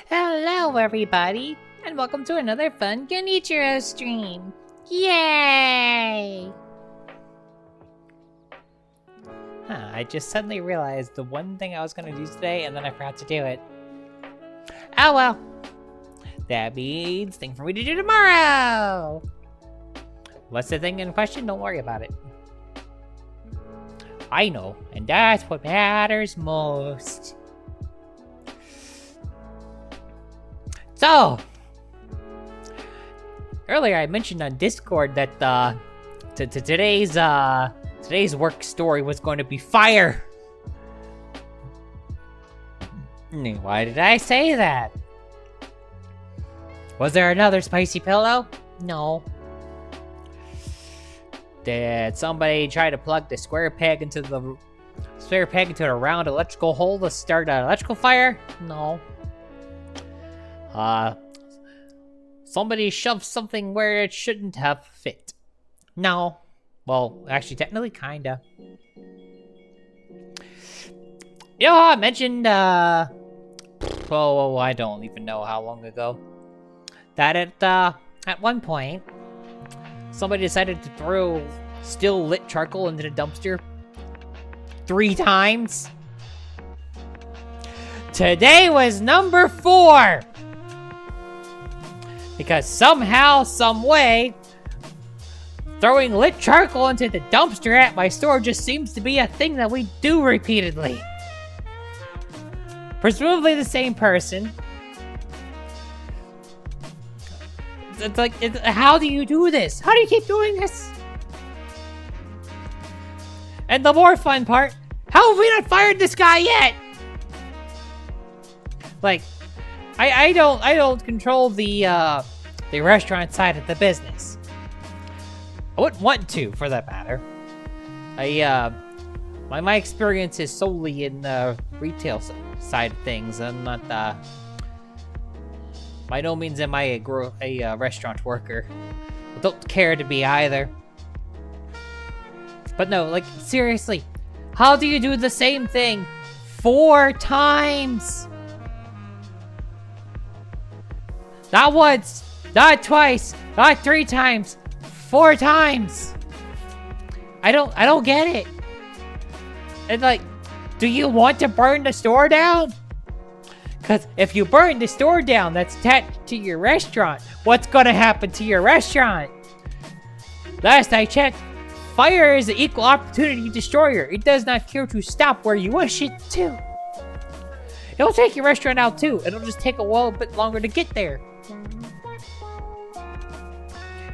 Hello, everybody, and welcome to another fun Genichiro stream. Yay! I just suddenly realized the one thing I was going to do today, and then I forgot to do it. Oh well. That means thing for me to do tomorrow! What's the thing in question? Don't worry about it. I know, and that's what matters most. So, earlier I mentioned on Discord that today's Today's work story was going to be fire. Why did I say that? Was there another spicy pillow? No. Did somebody try to plug the square peg into the round electrical hole to start an electrical fire? No. Somebody shoved something where it shouldn't have fit? No. Well, actually, technically, kinda. You know, I mentioned, I don't even know how long ago, that at one point, somebody decided to throw still lit charcoal into the dumpster 3 times. Today was number 4. Because somehow, some way, throwing lit charcoal into the dumpster at my store just seems to be a thing that we do repeatedly. Presumably the same person. It's like, how do you do this? How do you keep doing this? And the more fun part, how have we not fired this guy yet? Like, I don't control the restaurant side of the business. I wouldn't want to, for that matter. My experience is solely in the retail side of things. I'm not, by no means am I a restaurant worker. I don't care to be either. But no, like, seriously, how do you do the same thing 4 times? Not once, not twice, not 3 times, 4 times. I don't get it. And like, do you want to burn the store down? Because if you burn the store down that's attached to your restaurant, what's gonna happen to your restaurant? Last I checked, fire is an equal opportunity destroyer. It does not care to stop where you wish it to. It'll take your restaurant out too. It'll just take a little bit longer to get there.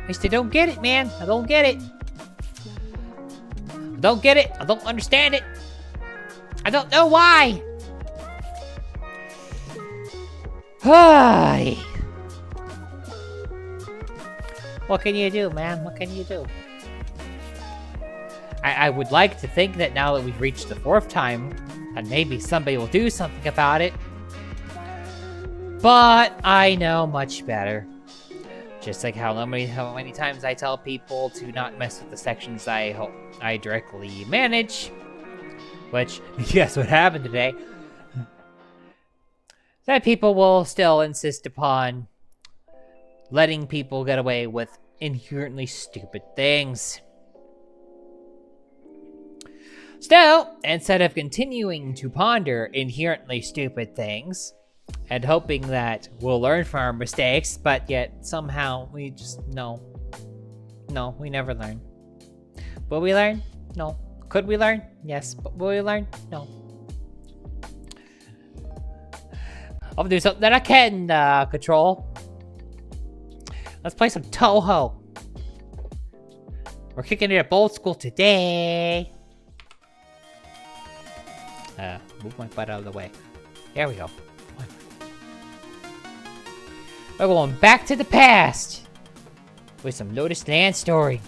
I still don't get it, man. I don't get it. I don't get it. I don't understand it. I don't know why. Hi. What can you do, man? What can you do? I would like to think that now that we've reached the 4th time, and maybe somebody will do something about it. But I know much better. Just like how many times I tell people to not mess with the sections I directly manage. Which, guess what happened today? That people will still insist upon letting people get away with inherently stupid things. Still, instead of continuing to ponder inherently stupid things, and hoping that we'll learn from our mistakes, but yet somehow we just, no, we never learn. Will we learn? No. Could we learn? Yes, but will we learn? No. I'll do something that I can control. Let's play some Touhou. We're kicking it up old school today. Move my butt out of the way. There we go. We're going back to the past with some Lotus Land story.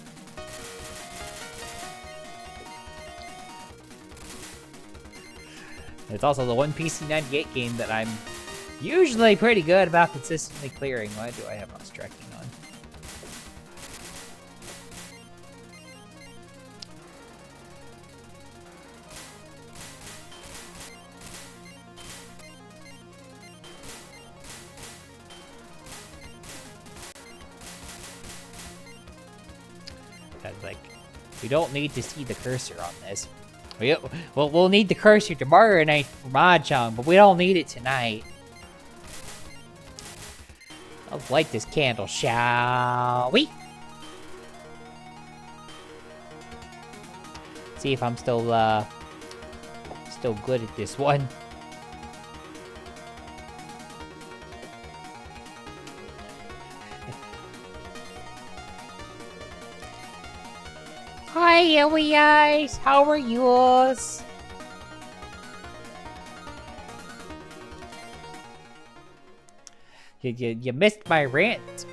It's also the one PC98 game that I'm usually pretty good about consistently clearing. Why do I have mouse tracking on? Like, we don't need to see the cursor on this. We'll need the cursor tomorrow night for Mahjong, but we don't need it tonight. Let's light this candle, shall we? See if I'm still good at this one. Hi, Elias. How are yours? You missed my rant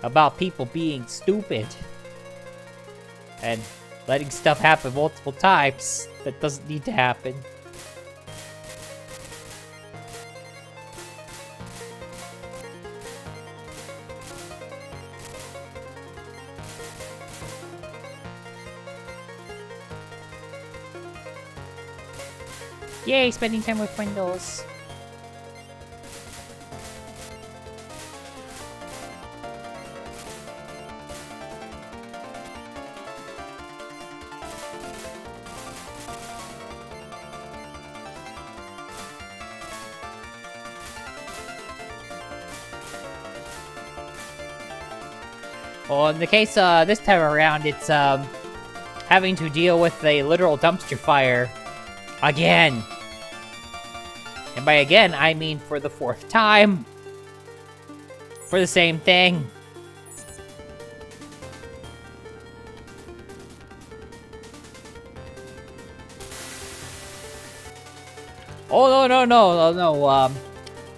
about people being stupid and letting stuff happen multiple times that doesn't need to happen. Yay, spending time with friendos. Well, in the case this time around, it's having to deal with a literal dumpster fire again. And by again, I mean for the 4th time. For the same thing. Oh, no.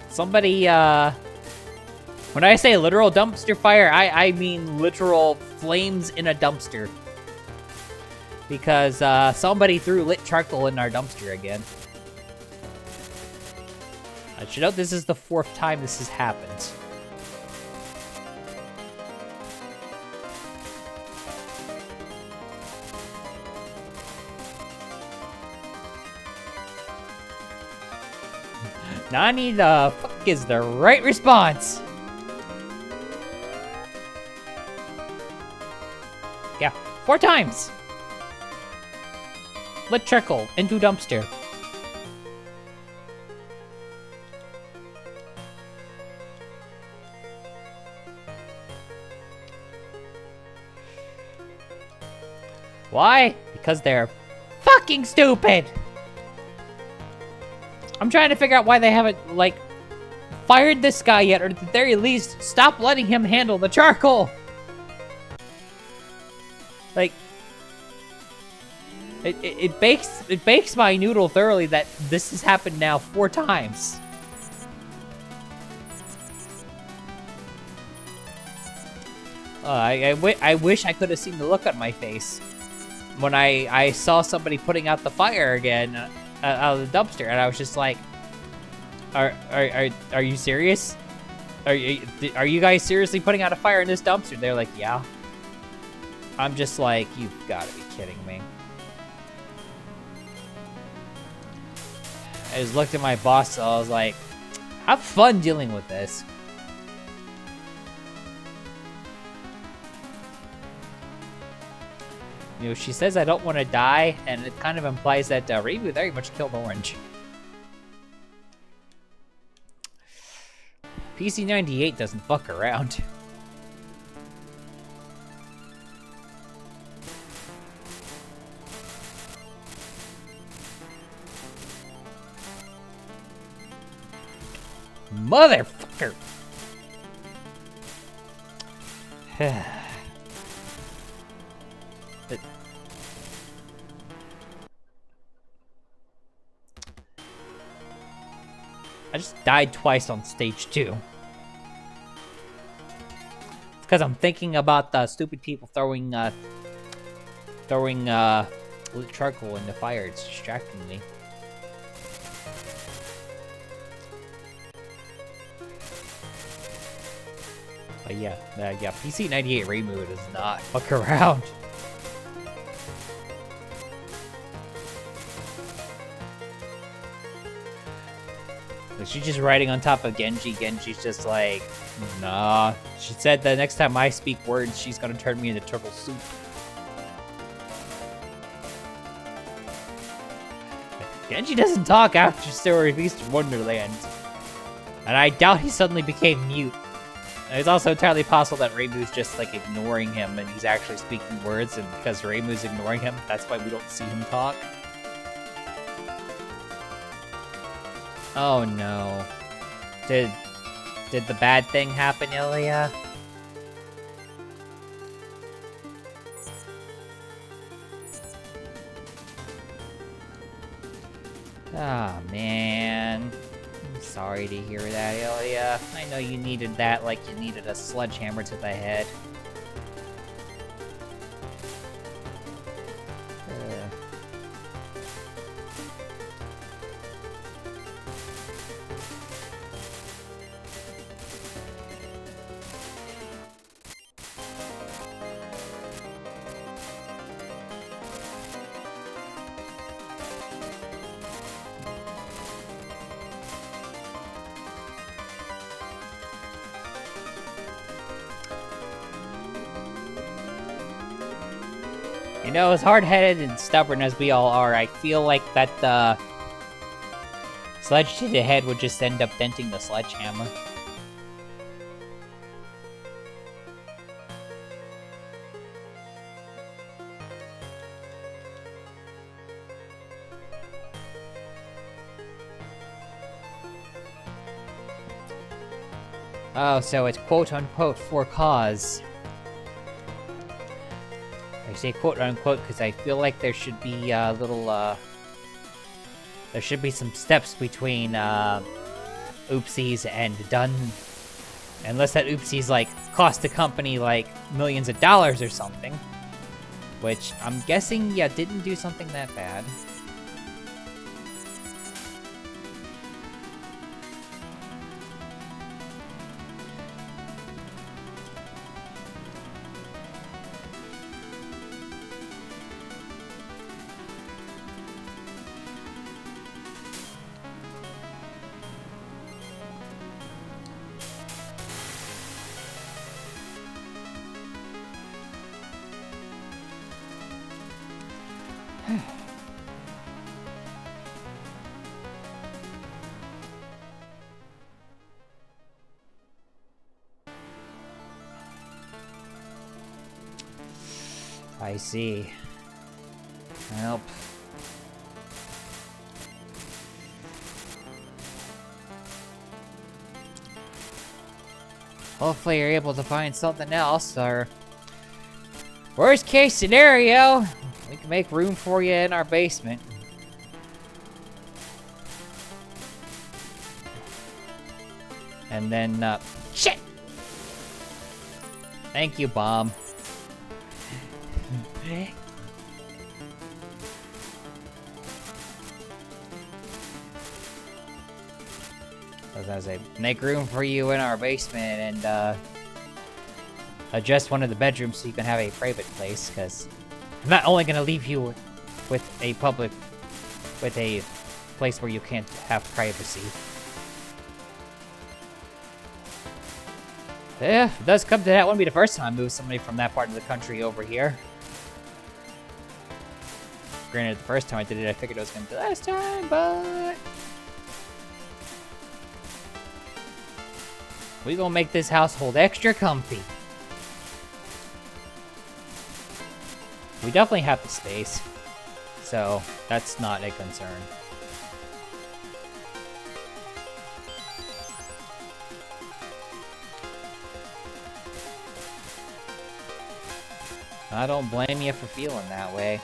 Somebody, when I say literal dumpster fire, I mean literal flames in a dumpster. Because, somebody threw lit charcoal in our dumpster again. I should note this is the 4th time this has happened. Nani the fuck is the right response? Yeah, 4 times! Lit charcoal into dumpster. Why? Because they're fucking stupid! I'm trying to figure out why they haven't, like, fired this guy yet, or at the very least, stop letting him handle the charcoal! Like, it bakes my noodle thoroughly that this has happened now 4 times. I wish I could have seen the look on my face when I saw somebody putting out the fire again out of the dumpster, and I was just like, "Are you serious? Are you guys seriously putting out a fire in this dumpster?" They're like, "Yeah." I'm just like, you've got to be kidding me. I just looked at my boss, so I was like, have fun dealing with this. You know, she says I don't want to die, and it kind of implies that Reimu very much killed Orange. PC98 doesn't fuck around. Motherfucker! I just died twice on stage 2. It's because I'm thinking about the stupid people throwing lit charcoal in the fire. It's distracting me. But yeah, PC98 Reimu does not fuck around. She's just riding on top of Genji. Genji's just like, nah. She said that next time I speak words, she's gonna turn me into turtle soup. Genji doesn't talk after Story Beast in Wonderland. And I doubt he suddenly became mute. And it's also entirely possible that Reimu's just like ignoring him and he's actually speaking words, and because Reimu's ignoring him, that's why we don't see him talk. Oh no. Did the bad thing happen, Ilya? Ah, man. I'm sorry to hear that, Ilya. I know you needed that like you needed a sledgehammer to the head. You know, as hard-headed and stubborn as we all are, I feel like that the sledge to the head would just end up denting the sledgehammer. Oh, so it's quote-unquote for cause. I say quote-unquote because I feel like there should be a little, there should be some steps between, oopsies and done. Unless that oopsies, like, cost the company, like, millions of dollars or something. Which, I'm guessing, yeah, didn't do something that bad. I see. Well. Hopefully you're able to find something else, or... worst case scenario, we can make room for you in our basement. And then, shit! Thank you, Bomb. As I say, make room for you in our basement and adjust one of the bedrooms so you can have a private place, because I'm not only going to leave you with a place where you can't have privacy. Yeah, if it does come to that, it wouldn't be the first time I move somebody from that part of the country over here. Granted, the first time I did it, I figured it was going to be the last time, but... we gonna make this household extra comfy. We definitely have the space, so that's not a concern. I don't blame you for feeling that way.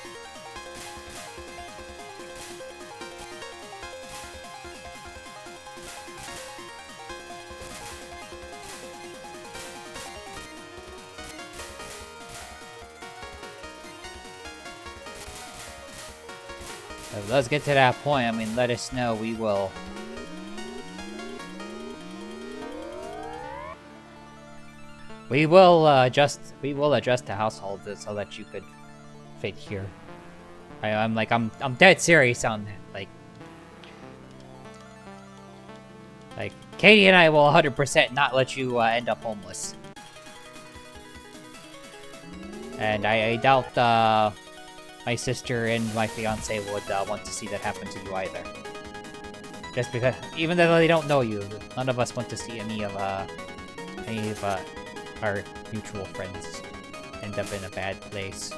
If it does get to that point, I mean, let us know. We will... we will adjust the household so that you could fit here. I'm dead serious on that. Like Katie and I will 100% not let you end up homeless. And I doubt my sister and my fiance would want to see that happen to you either. Just because, even though they don't know you, none of us want to see any of our mutual friends end up in a bad place.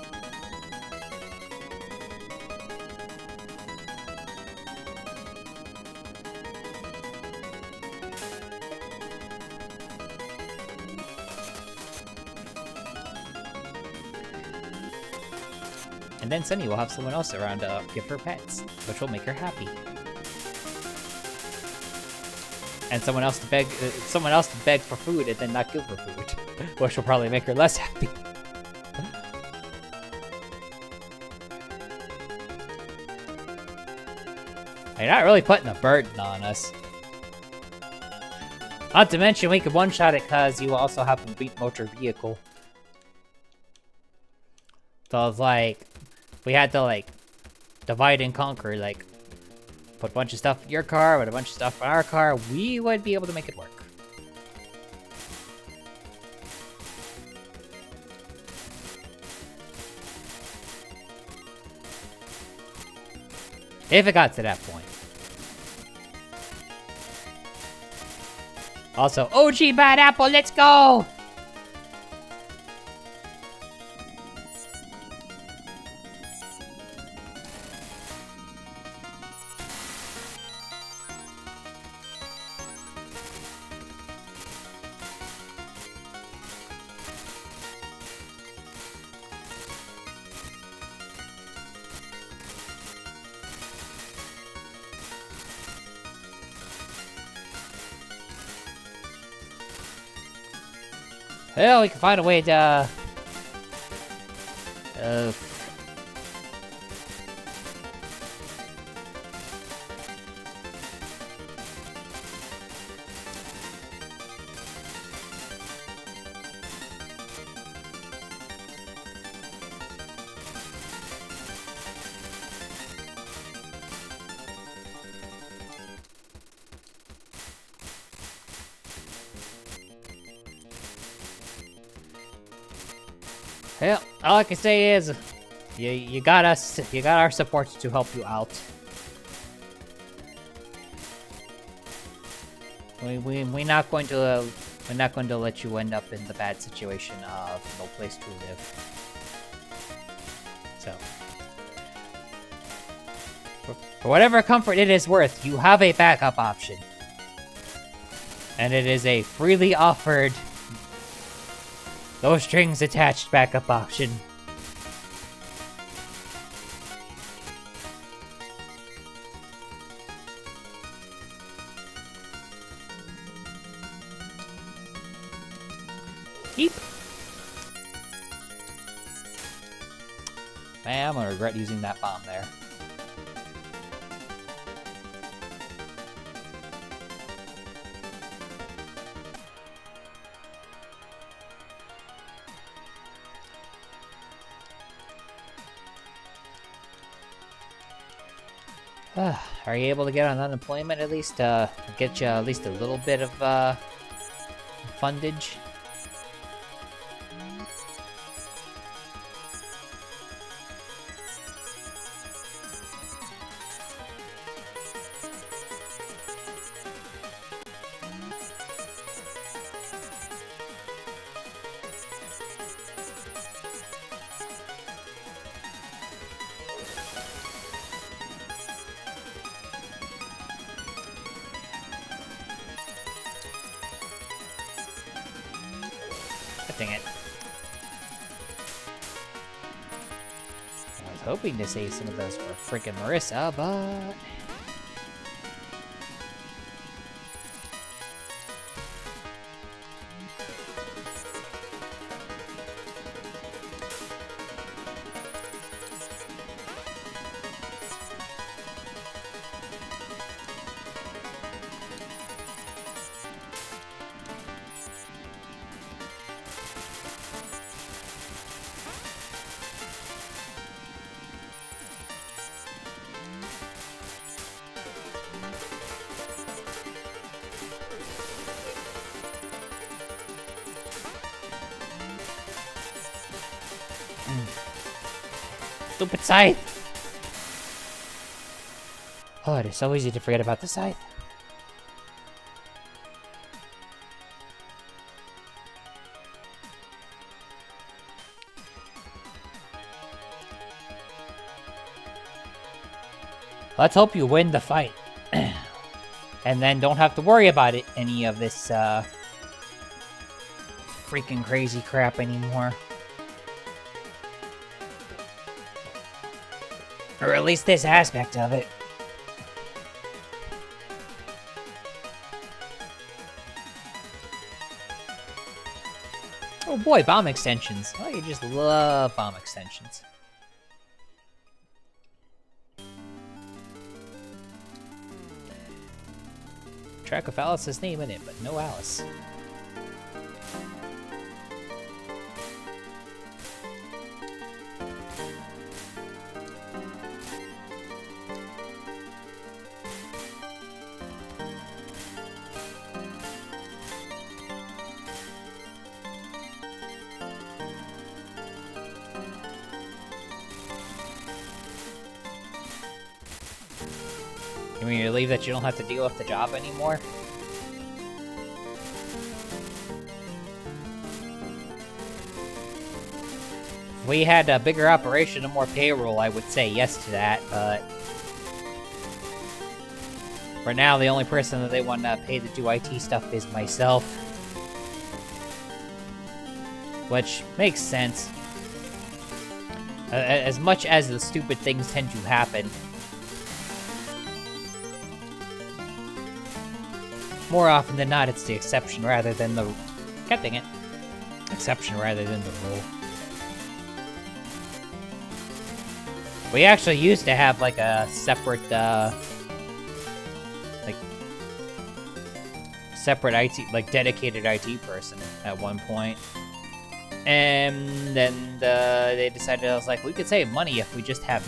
And then Sunny will have someone else around to give her pets, which will make her happy. and someone else to beg for food and then not give her food, which will probably make her less happy. You're not really putting a burden on us. Not to mention, we could one-shot it because you also have a beat motor vehicle. So it's like, we had to like, divide and conquer, like, put a bunch of stuff in your car, put a bunch of stuff in our car, we would be able to make it work. If it got to that point. Also, OG Bad Apple, let's go! Well, we can find a way to... Well, all I can say is, you got us. You got our support to help you out. We're not going to let you end up in the bad situation of no place to live. So, for whatever comfort it is worth, you have a backup option, and it is a freely offered, no strings attached backup option. Keep. Man, I'm gonna regret using that bomb there. Are you able to get on unemployment at least? Get you at least a little bit of fundage? Dang it. I was hoping to save some of those for freaking Marissa, but... Stupid scythe! Oh, it is so easy to forget about the scythe. Let's hope you win the fight. And then don't have to worry about it, any of this, freaking crazy crap anymore. Or at least this aspect of it. boy, bomb extensions. Oh, you just love bomb extensions. Track of Alice's name in it, but no Alice. You mean you leave that you don't have to deal with the job anymore? If we had a bigger operation and more payroll, I would say yes to that, but... For now, the only person that they want to pay to do IT stuff is myself. Which makes sense. As much as the stupid things tend to happen, more often than not, it's the exception rather than the... God dang it. Exception rather than the rule. We actually used to have, like, a separate, separate IT, like, dedicated IT person at one point. And then they decided, I was like, we could save money if we just have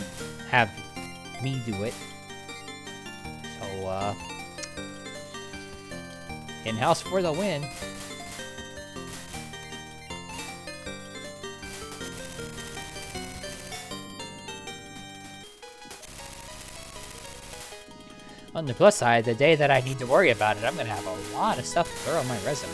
me do it. So, in-house for the win. On the plus side, the day that I need to worry about it, I'm gonna have a lot of stuff to throw on my resume.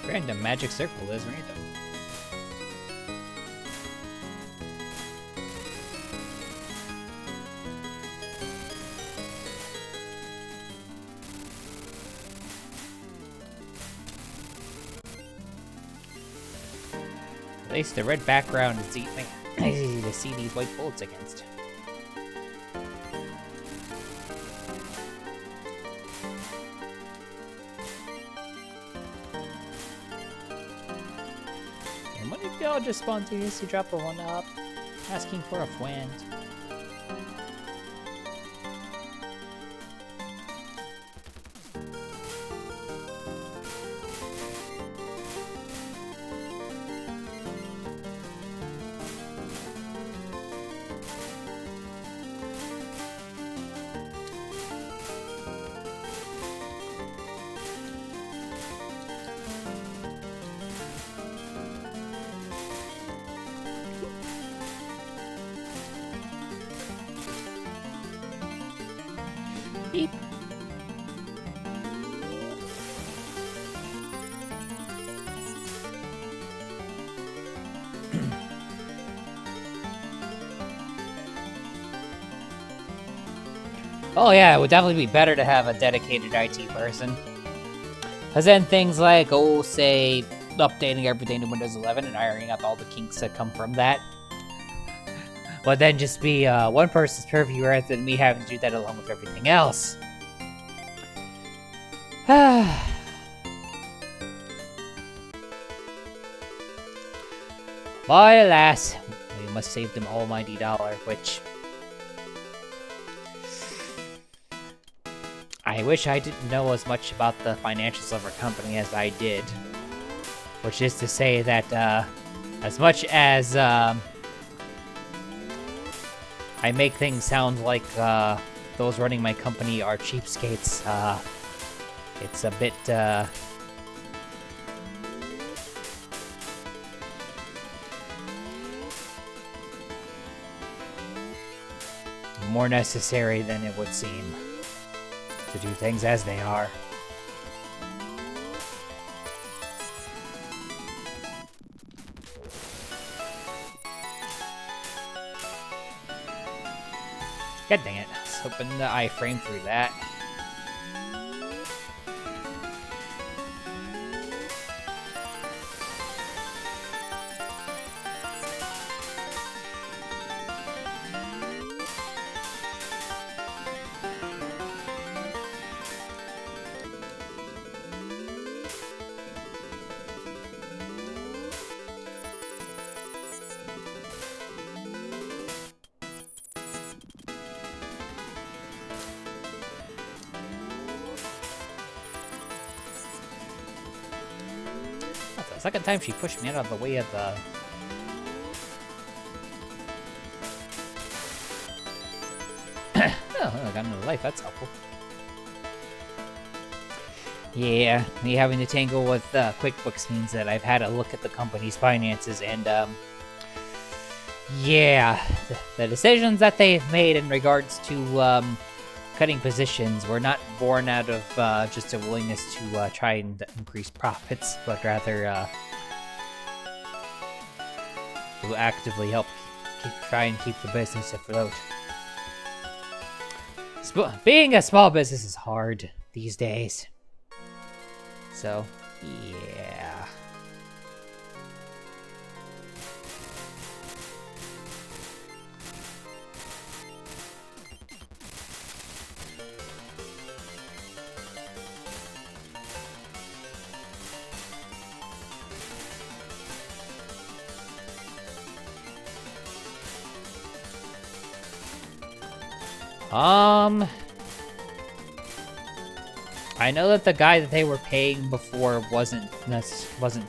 Random magic circle is random. At least the red background is easy to see these white bullets against. Y'all just spontaneously drop a 1-up, asking for a friend. Beep. Oh yeah, it would definitely be better to have a dedicated IT person. Because then things like, oh, say, updating everything to Windows 11 and ironing up all the kinks that come from that would then just be one person's purview rather than me having to do that along with everything else. But alas, we must save them almighty dollar, which I wish I didn't know as much about the financials of our company as I did. Which is to say that as much as I make things sound like those running my company are cheapskates, it's a bit more necessary than it would seem. to do things as they are. God dang it. I was hoping the iframe through that. That's the second time she pushed me out of the way of the... Oh, I got another life. That's helpful. Yeah, me having to tangle with QuickBooks means that I've had to look at the company's finances and, yeah, the decisions that they've made in regards to, cutting positions were not born out of, just a willingness to, try and increase profits, but rather, to actively help try and keep the business afloat. Being a small business is hard these days. So, yeah. I know that the guy that they were paying before wasn't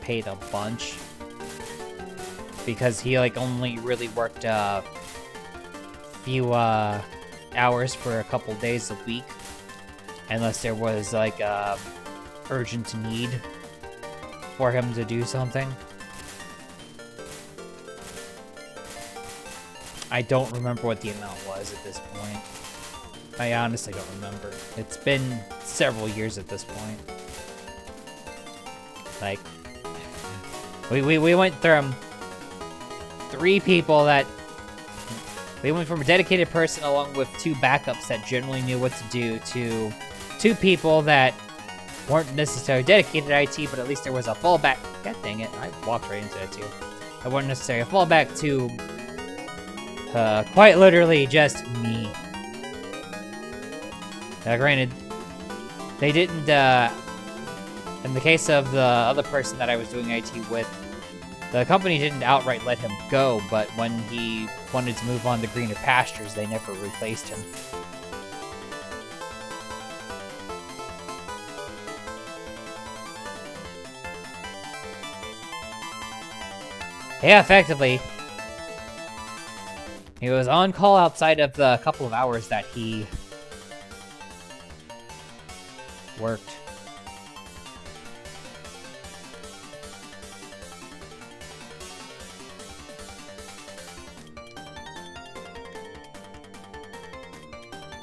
paid a bunch because he like only really worked a few hours for a couple days a week, unless there was like a urgent need for him to do something. I don't remember what the amount was at this point. I honestly don't remember. It's been several years at this point. Like, we went from 3 people that... We went from a dedicated person along with 2 backups that generally knew what to do to 2 people that weren't necessarily dedicated to IT, but at least there was a fallback. God dang it, I walked right into it too. There wasn't necessarily a fallback to quite literally just me. Granted, they didn't, in the case of the other person that I was doing IT with, the company didn't outright let him go, but when he wanted to move on to greener pastures, they never replaced him. Yeah, effectively. He was on call outside of the couple of hours that he worked.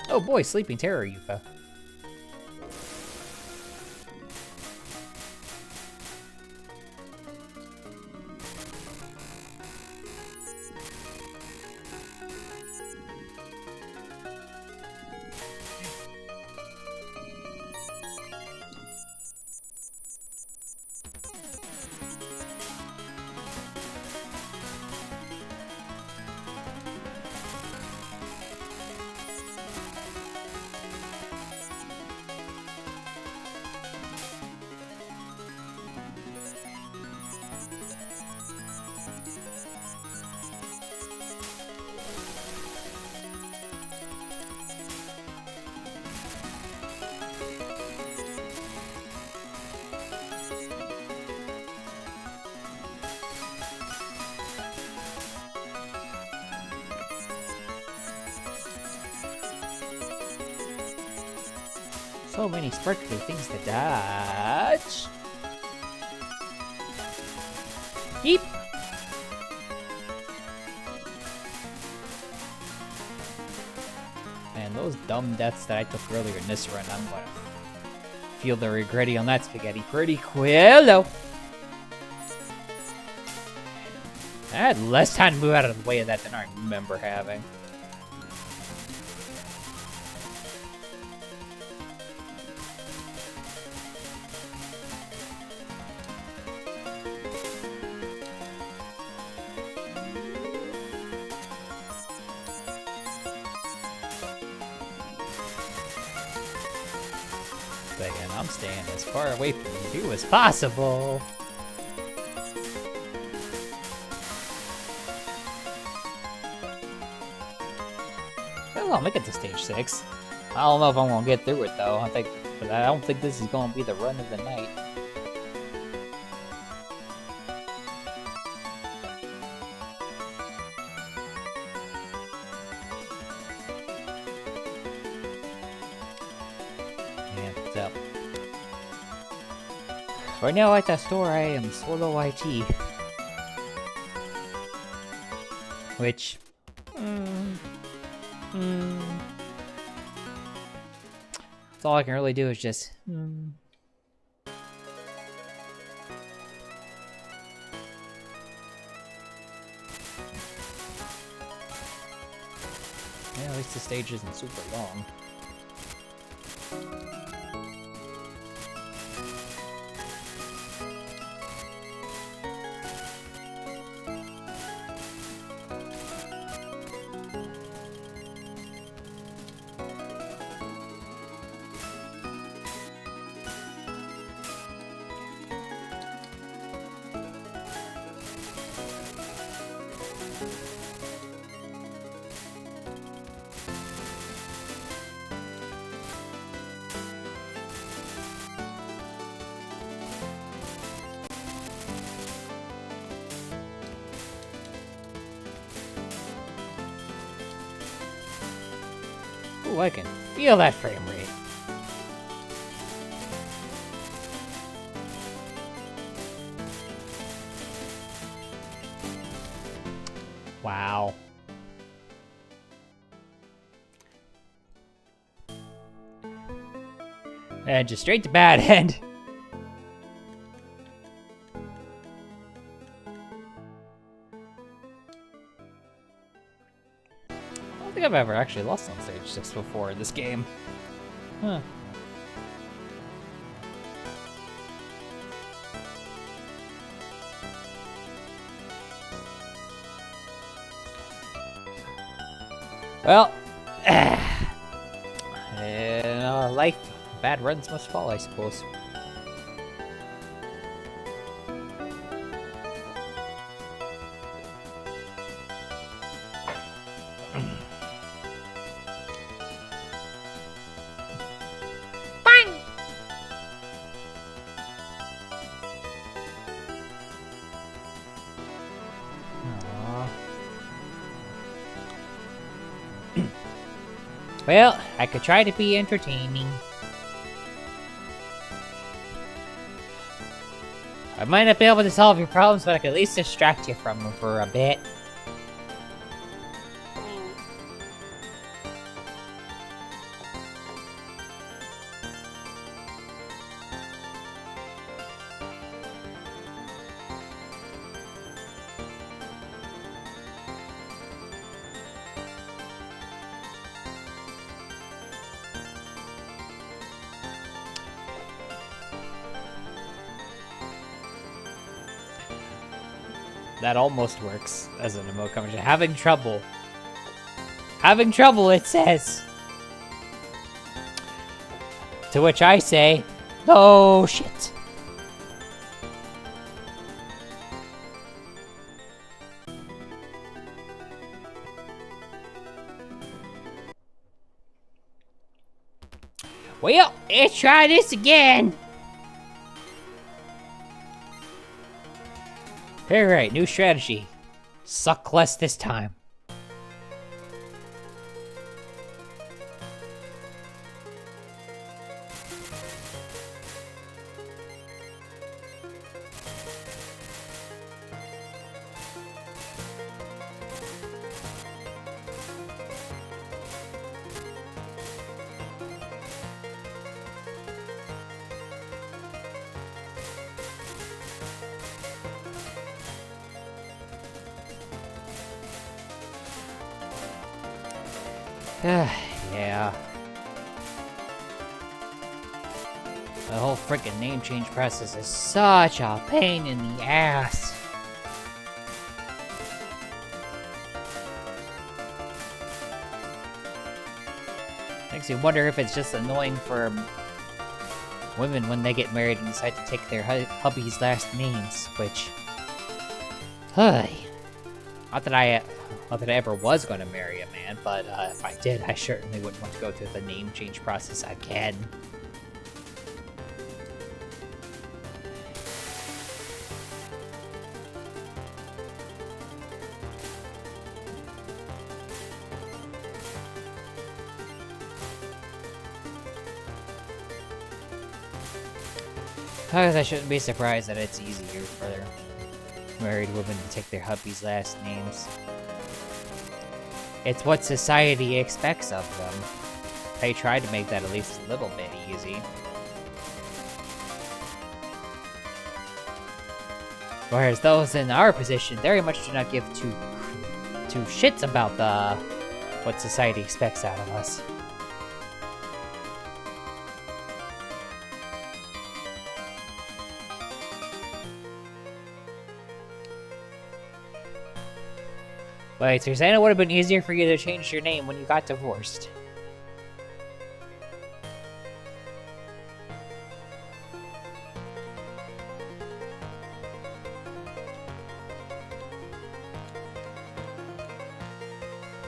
Oh boy, Sleeping Terror, Yuka. So many sparkly things to dodge. Yeep. Man, those dumb deaths that I took earlier in this run, I'm gonna feel the regretty on that spaghetti pretty quick. I had less time to move out of the way of that than I remember having. But again, I'm staying as far away from you as possible. I'll make it to stage 6. I don't know if I'm gonna get through it though. But I don't think this is gonna be the run of the night. Yeah, so right now at that store, I am solo IT, which. That's all I can really do is just. Yeah, at least the stage isn't super long. Ooh, I can feel that frame rate. Wow. And just straight to bad end. I don't think I've ever actually lost on stage 6 before in this game. Huh. Well, in life, bad runs must fall, I suppose. Well, I could try to be entertaining. I might not be able to solve your problems, but I could at least distract you from them for a bit. That almost works as an emote combination. Having trouble. Having trouble, it says. To which I say, no shit. Well, let's try this again. Alright, new strategy. Suck less this time. Yeah. The whole freaking name change process is such a pain in the ass. Makes you wonder if it's just annoying for women when they get married and decide to take their hubby's last names, which... Not that I ever was going to marry a man, but if I did, I certainly wouldn't want to go through the name change process again. I shouldn't be surprised that it's easier for married women to take their hubby's last names. It's what society expects of them. They try to make that at least a little bit easy. Whereas those in our position very much do not give two shits about what society expects out of us. Wait, so you're saying it would have been easier for you to change your name when you got divorced?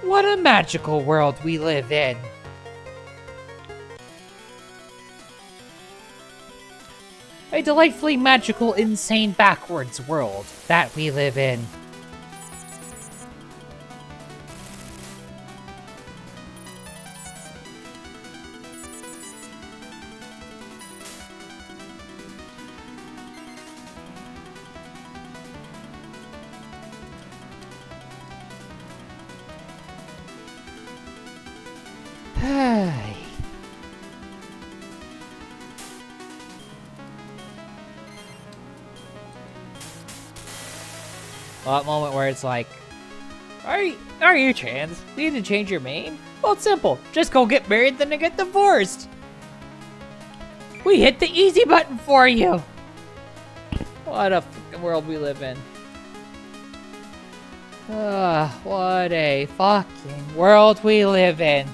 What a magical world we live in! A delightfully magical, insane, backwards world that we live in. Well, that moment where it's like, are you trans? You need to change your name? Well, it's simple. Just go get married, then get divorced. We hit the easy button for you. What a fucking world we live in. What a fucking world we live in.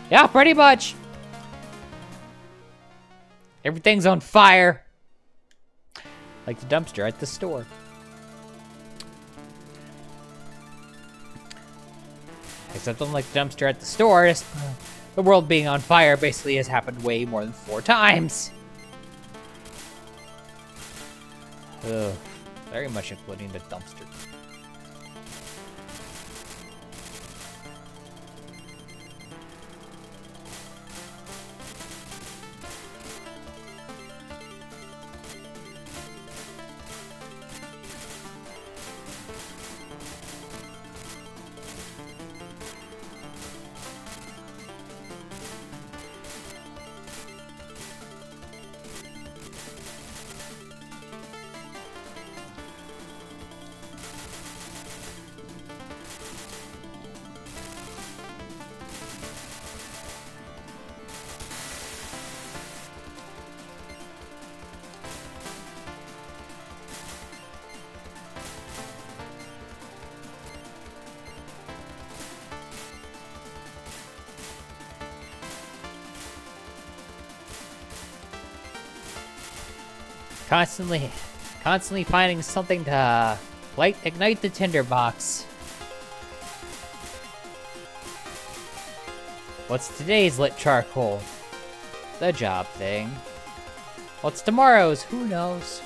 Yeah, pretty much. Everything's on fire. Like the dumpster at the store. Except unlike the dumpster at the store, the world being on fire basically has happened way more than 4 times. Ugh, very much including the dumpster. Constantly finding something to ignite the tinderbox. What's today's lit charcoal? The job thing. What's tomorrow's? Who knows?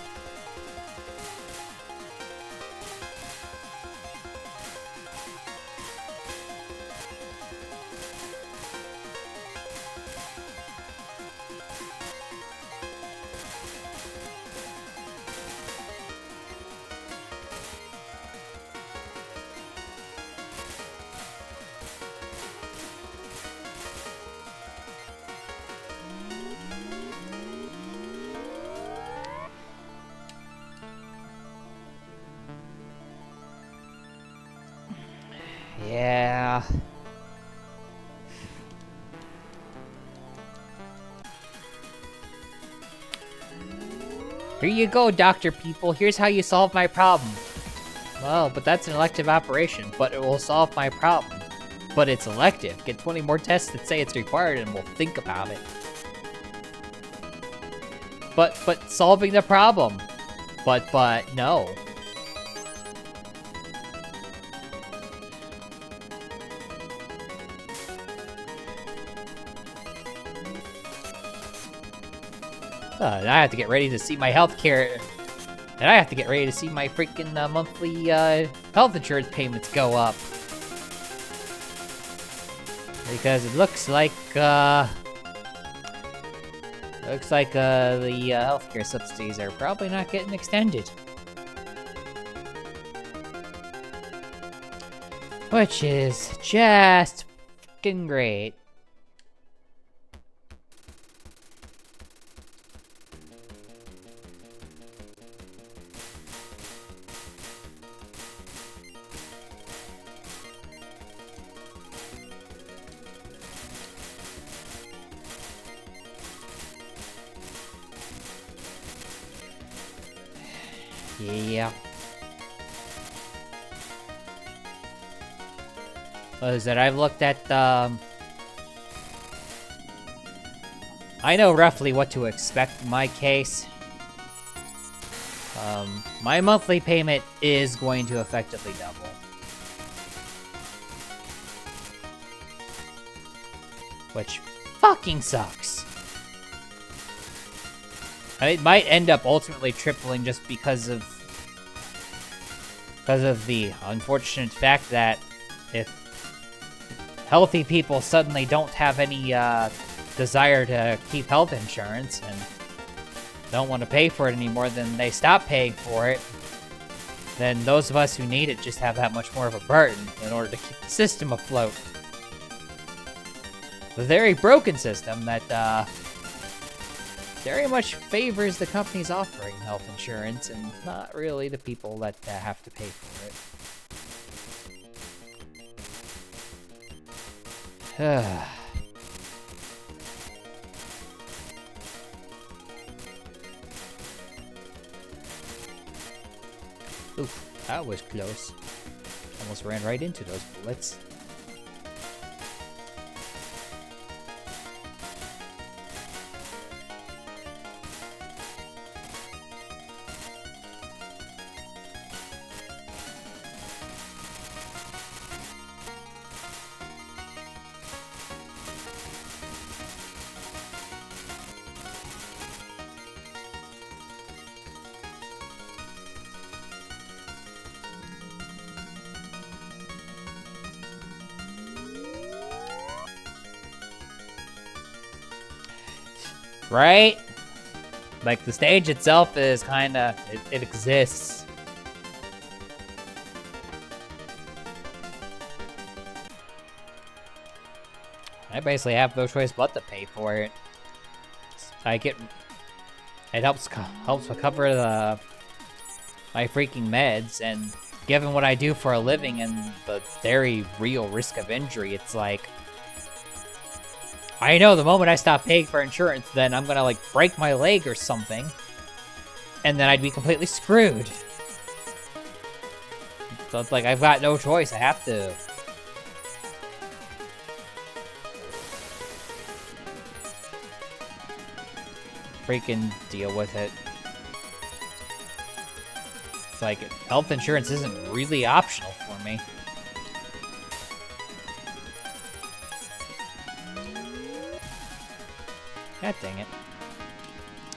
Here you go, Dr. People. Here's how you solve my problem. Well, but that's an elective operation, but it will solve my problem. But it's elective. Get 20 more tests that say it's required and we'll think about it. But solving the problem. But no. And I have to get ready to see my healthcare. And I have to get ready to see my freaking monthly health insurance payments go up. Because it looks like the healthcare subsidies are probably not getting extended. Which is just fucking great. Yeah. What is it? I've looked at, I know roughly what to expect in my case. My monthly payment is going to effectively double. Which fucking sucks. It might end up ultimately tripling just because of the unfortunate fact that if healthy people suddenly don't have any desire to keep health insurance and don't want to pay for it anymore, then they stop paying for it. Then those of us who need it just have that much more of a burden in order to keep the system afloat. A very broken system that very much favors the companies offering health insurance and not really the people that have to pay for it. Oof, that was close. Almost ran right into those bullets. Right? Like, the stage itself is kinda... It exists. I basically have no choice but to pay for it. It helps cover my freaking meds, and given what I do for a living and the very real risk of injury, it's like... I know the moment I stop paying for insurance, then I'm gonna, like, break my leg or something. And then I'd be completely screwed. So it's like, I've got no choice. I have to. Freaking deal with it. It's like, health insurance isn't really optional for me. God dang it.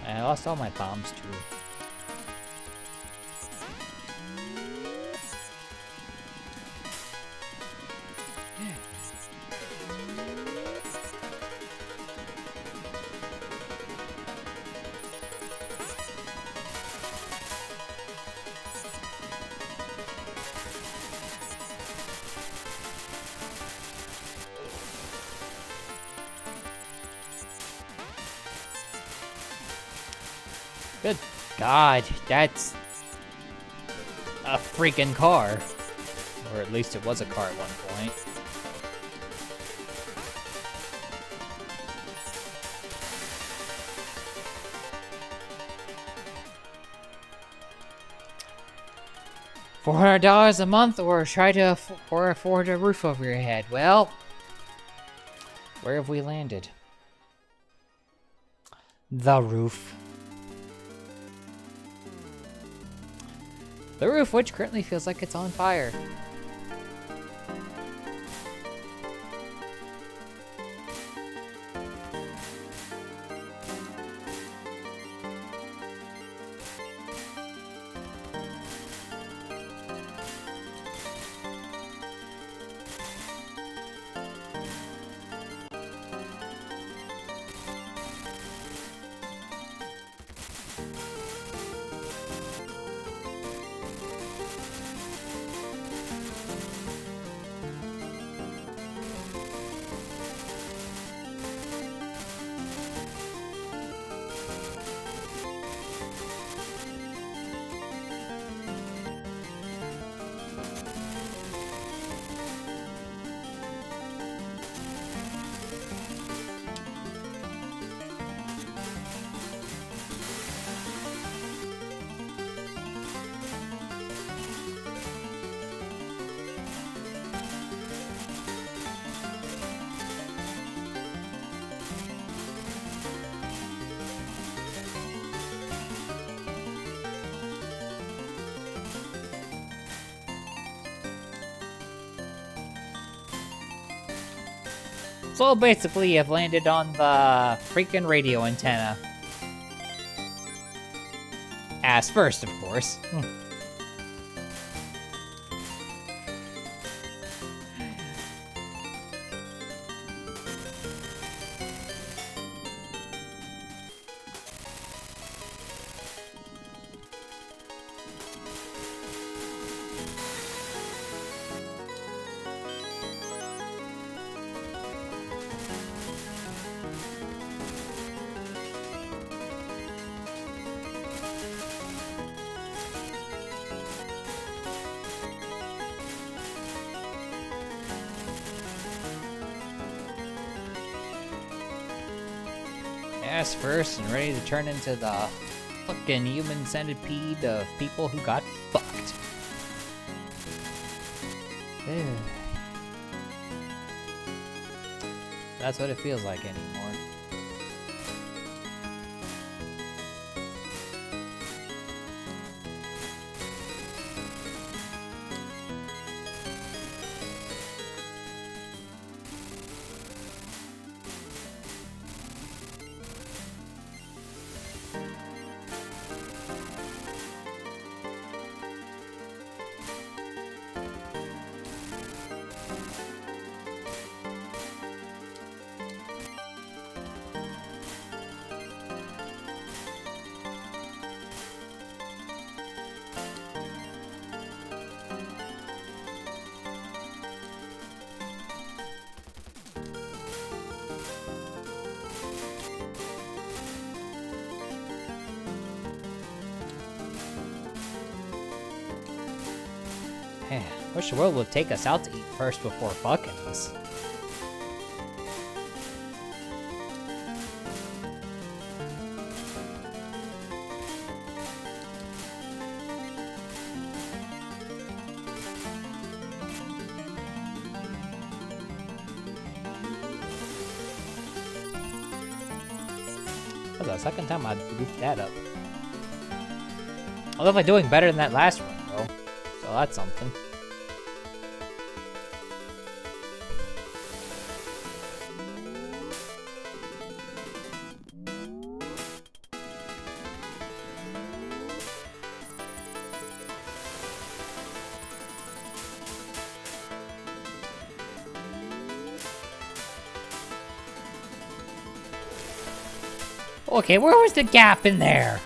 I lost all my bombs, too. Good God, that's a freaking car. Or at least it was a car at one point. $400 a month, or try to afford a roof over your head. Well, where have we landed? The roof. The roof, which currently feels like it's on fire. So basically, you've landed on the freaking radio antenna. Ass first, of course. Ass first and ready to turn into the fucking human centipede of people who got fucked. Ew. That's what it feels like anymore. Wish the world would take us out to eat first before fucking us. That's the second time I goofed that up. Although I'm doing better than that last one, though. So that's something. Okay, where was the gap in there?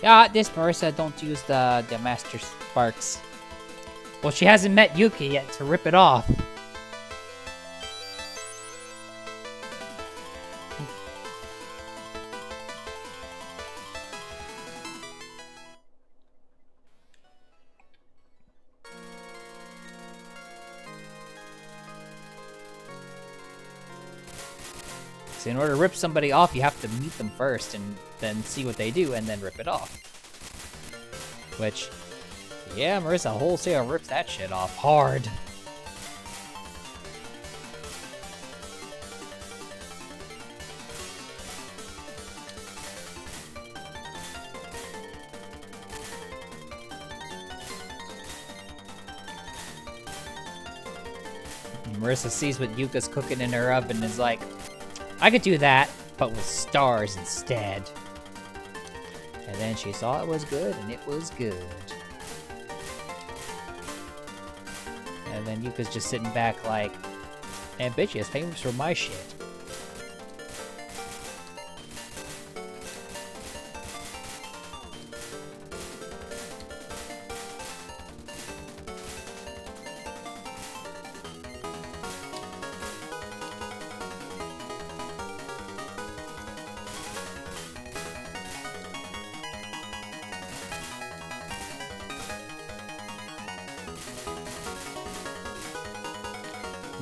Yeah, this Marissa don't use the Master Sparks. Well, she hasn't met Yuki yet to rip it off. So in order to rip somebody off, you have to meet them first and then see what they do and then rip it off. Which, yeah, Marissa wholesale rips that shit off hard. And Marissa sees what Yuka's cooking in her oven and is like, I could do that, but with stars instead. And then she saw it was good, and it was good. And then Yuka's just sitting back like, ambitious, famous for my shit.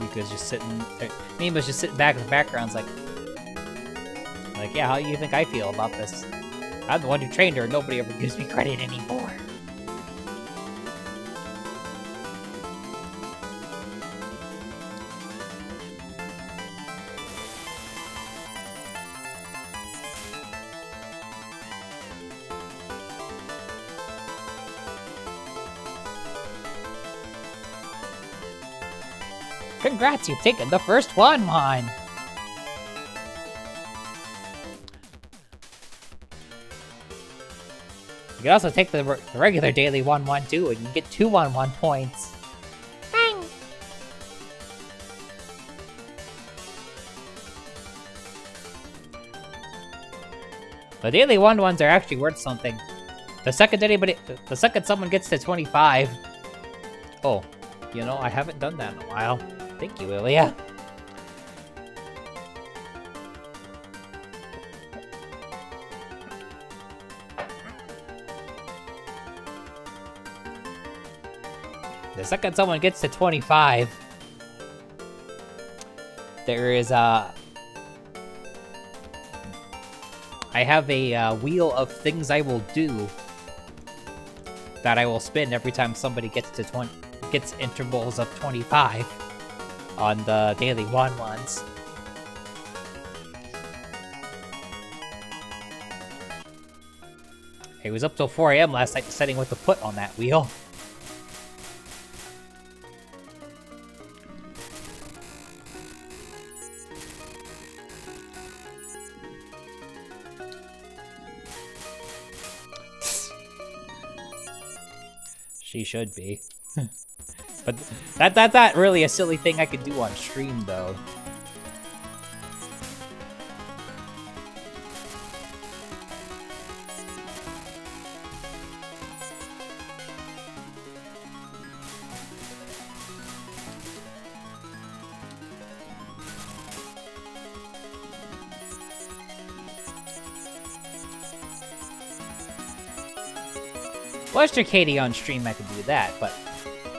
Yuka's just sitting, Mima's just sitting back in the background, like, yeah, how do you think I feel about this? I'm the one who trained her, nobody ever gives me credit anymore. Congrats, you've taken the first 1-1! You can also take the regular daily 1-1 too, and you get 2 1-1 points. Bang! The daily 1-1s are actually worth something. The second someone gets to 25. Oh, you know, I haven't done that in a while. Thank you, Ilya. The second someone gets to 25, there is I have a wheel of things I will do that I will spin every time somebody gets to gets intervals of 25 on the daily 1-1s. It was up till 4 AM last night deciding what to put on that wheel. She should be. But that's not really a silly thing I could do on stream, though. Western Katie on stream, I could do that, but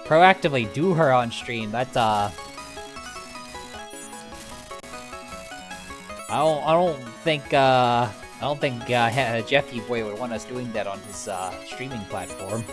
proactively do her on stream, that's, I don't think Jeffy Boy would want us doing that on his, streaming platform.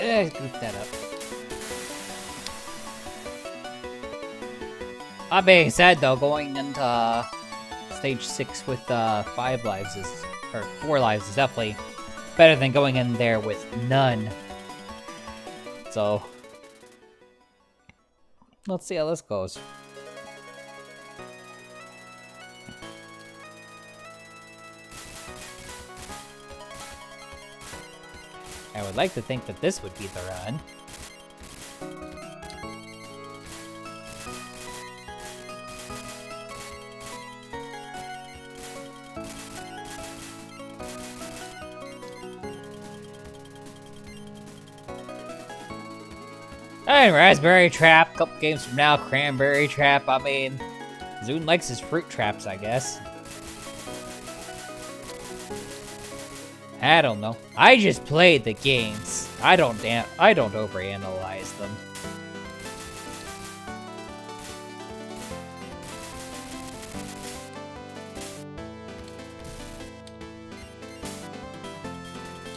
Scoop that up. That being said, though, going into stage 6 with 5 lives is, or 4 lives is definitely better than going in there with none. So, let's see how this goes. I would like to think that this would be the run. Alright, Raspberry Trap, couple games from now, Cranberry Trap. I mean, Zune likes his fruit traps, I guess. I don't know. I just played the games. I don't overanalyze them.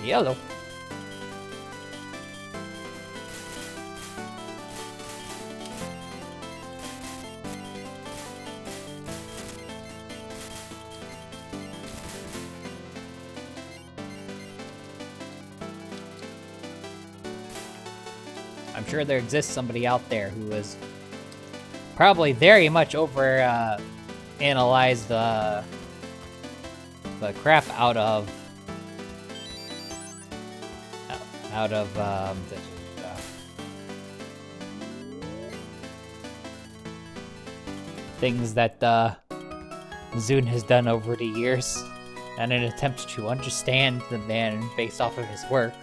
Yellow. I'm sure there exists somebody out there who is probably very much analyzed the crap out of things that Zune has done over the years, in an attempt to understand the man based off of his work.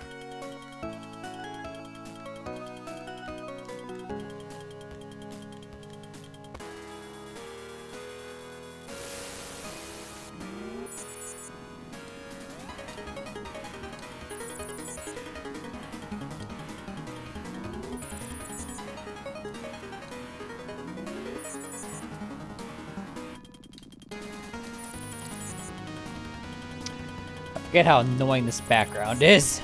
Forget how annoying this background is.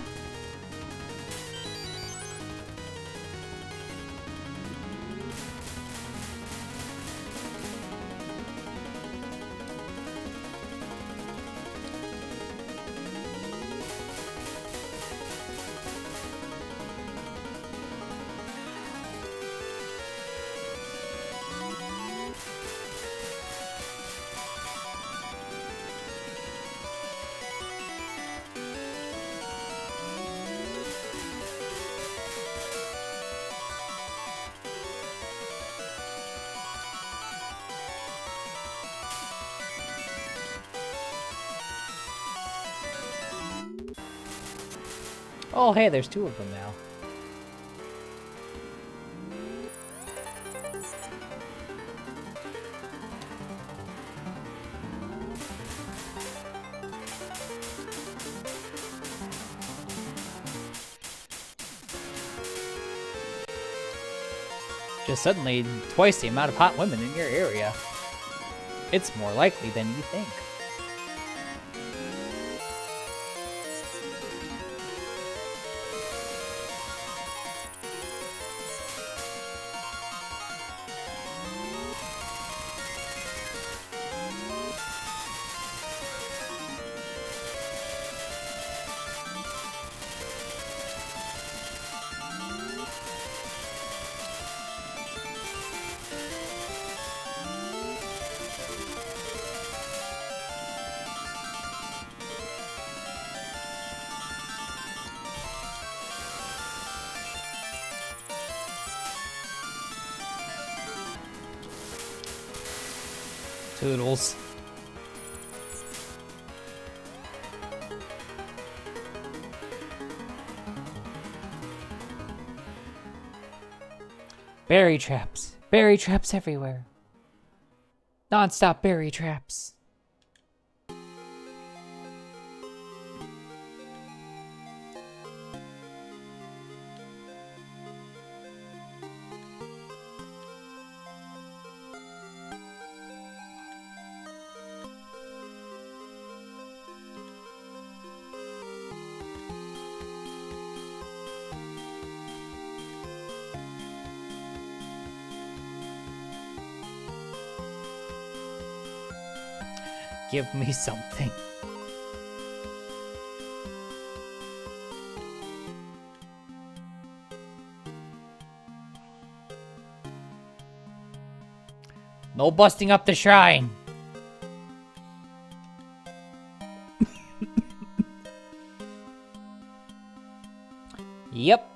Oh, hey, there's 2 of them now. Just suddenly twice the amount of hot women in your area. It's more likely than you think. Toodles. Berry traps. Berry traps everywhere. Non-stop berry traps. Give me something. No busting up the shrine. Yep.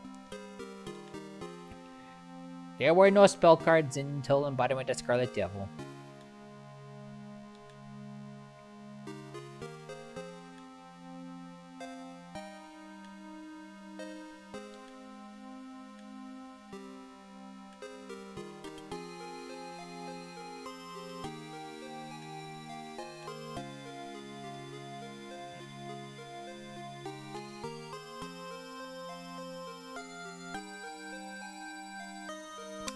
There were no spell cards until Embodiment of Scarlet Devil.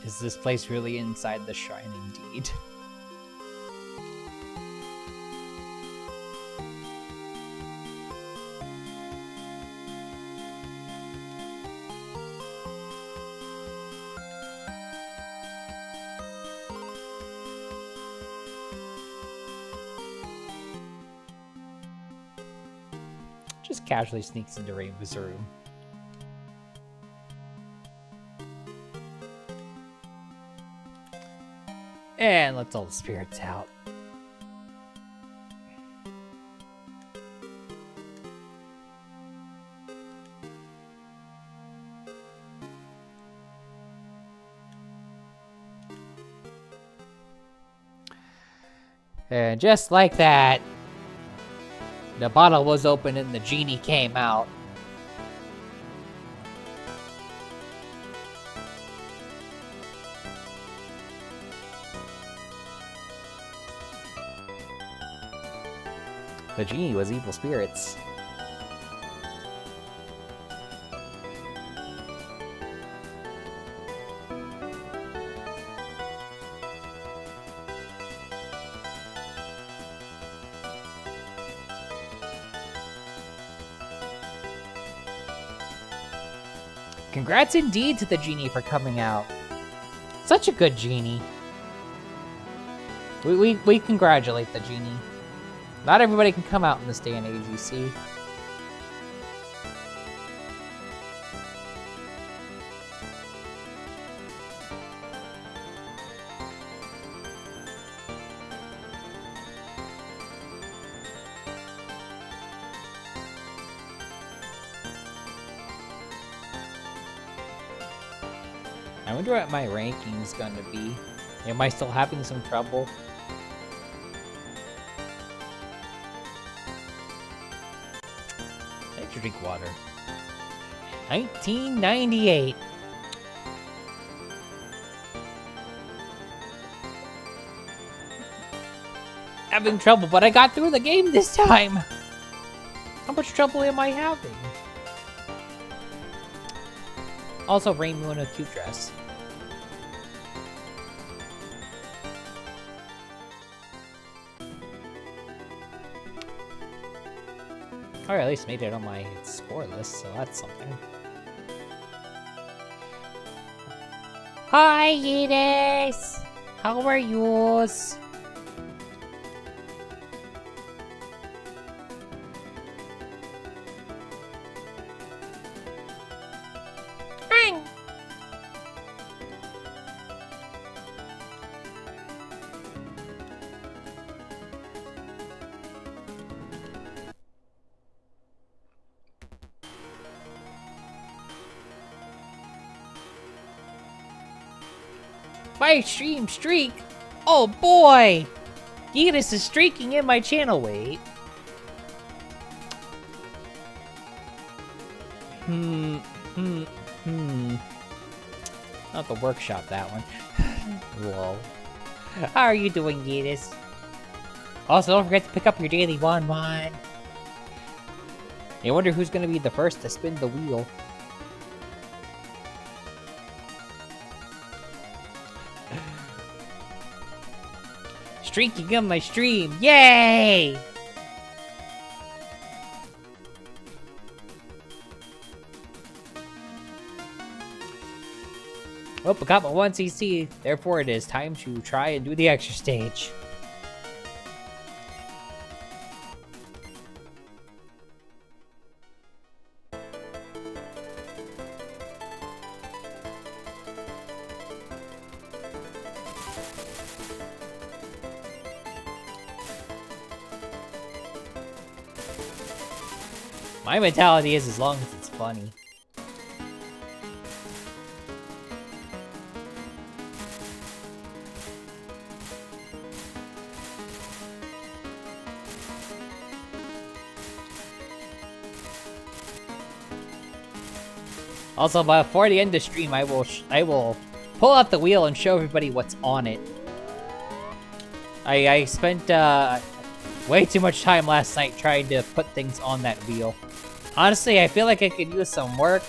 Is this place really inside the shrine indeed? Just casually sneaks into Rainbow's room. And lets all the spirits out. And just like that, the bottle was opened and the genie came out. The genie was evil spirits. Congrats indeed to the genie for coming out. Such a good genie. We congratulate the genie. Not everybody can come out in this day and age, you see. I wonder what my ranking's gonna be. Am I still having some trouble? I should drink water. 1998. Having trouble, but I got through the game this time. How much trouble am I having? Also, Rainbow in a cute dress. Or at least made it on my score list, so that's something. Hi, Edis! How are yours? Ring! My stream streak? Oh boy! Edis is streaking in my channel, wait. Not the workshop, that one. Lol. How are you doing, Edis? Also, don't forget to pick up your daily Bon-Bon. I wonder who's gonna be the first to spin the wheel. Streaking on my stream, yay! Oh, I got my 1 CC, therefore it is time to try and do the extra stage. My mentality is as long as it's funny. Also, before the end of the stream, I will pull out the wheel and show everybody what's on it. I spent way too much time last night trying to put things on that wheel. Honestly, I feel like I could use some work,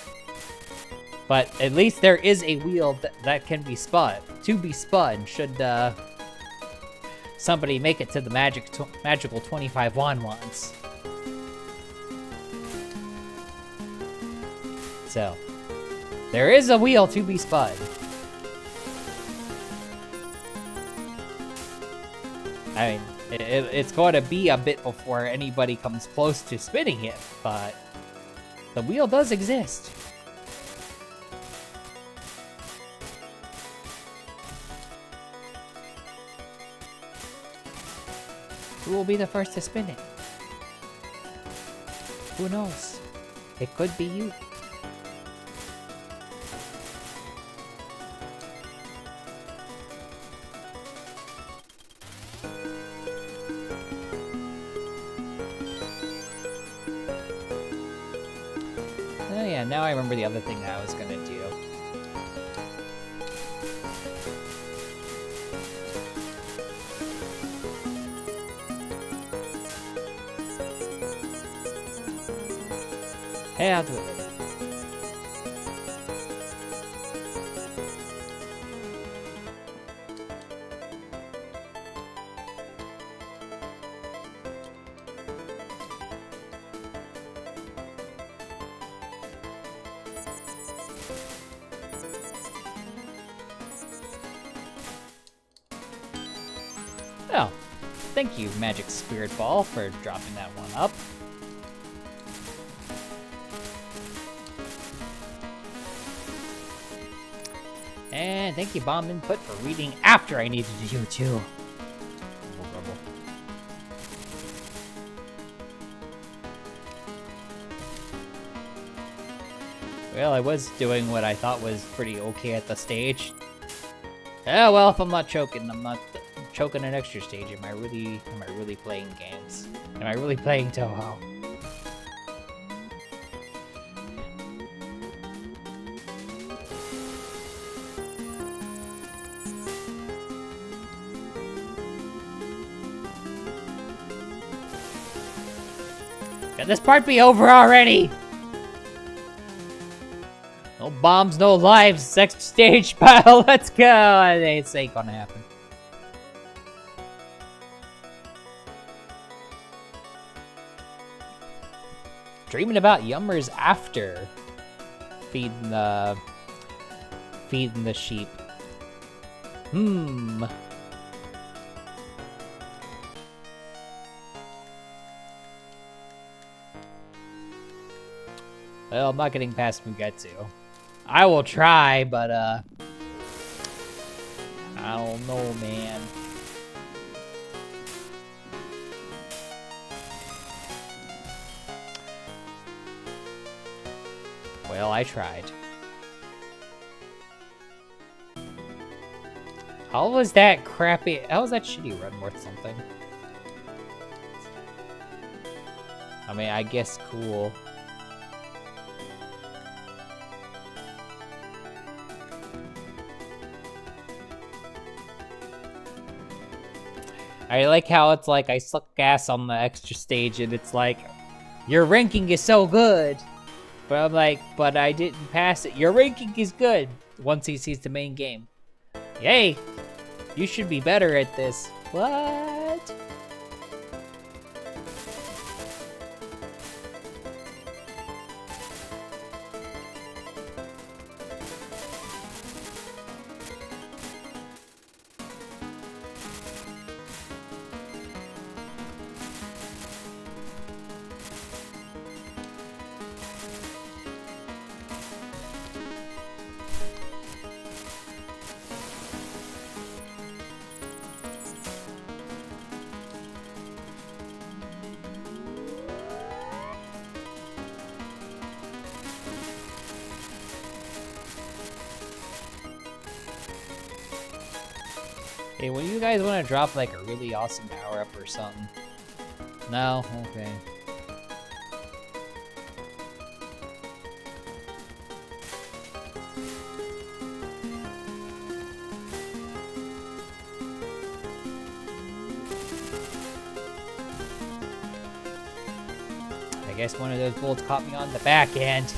but at least there is a wheel that can be spun. To be spun, should somebody make it to the magical 25 wands. So, there is a wheel to be spun. I mean, it's going to be a bit before anybody comes close to spinning it, but the wheel does exist. Who will be the first to spin it? Who knows? It could be you. Oh yeah, now I remember the other thing that I was gonna do. Hey, I'll do it later. Oh, thank you, Magic Spirit Ball, for dropping that one up. And thank you, Bomb Input, for reading after I needed to do it too. Well, I was doing what I thought was pretty okay at the stage. Oh well, if I'm not choking, I'm not choking an extra stage. Am I really playing games? Am I really playing Touhou? Can this part be over already? No bombs, no lives. Next stage battle. Let's go. It ain't gonna happen. Dreaming about yummers after feeding the sheep. Well, I'm not getting past Mugetsu. I will try, but I don't know, man. Well, I tried. How was that crappy? How was that shitty run worth something? I mean, I guess cool. I like how it's like I suck gas on the extra stage and it's like, your ranking is so good. But I'm like, but I didn't pass it. Your ranking is good once he sees the main game. Yay! You should be better at this. What? Hey, when you guys want to drop like a really awesome power up or something? No? Okay. I guess one of those bolts caught me on the back end.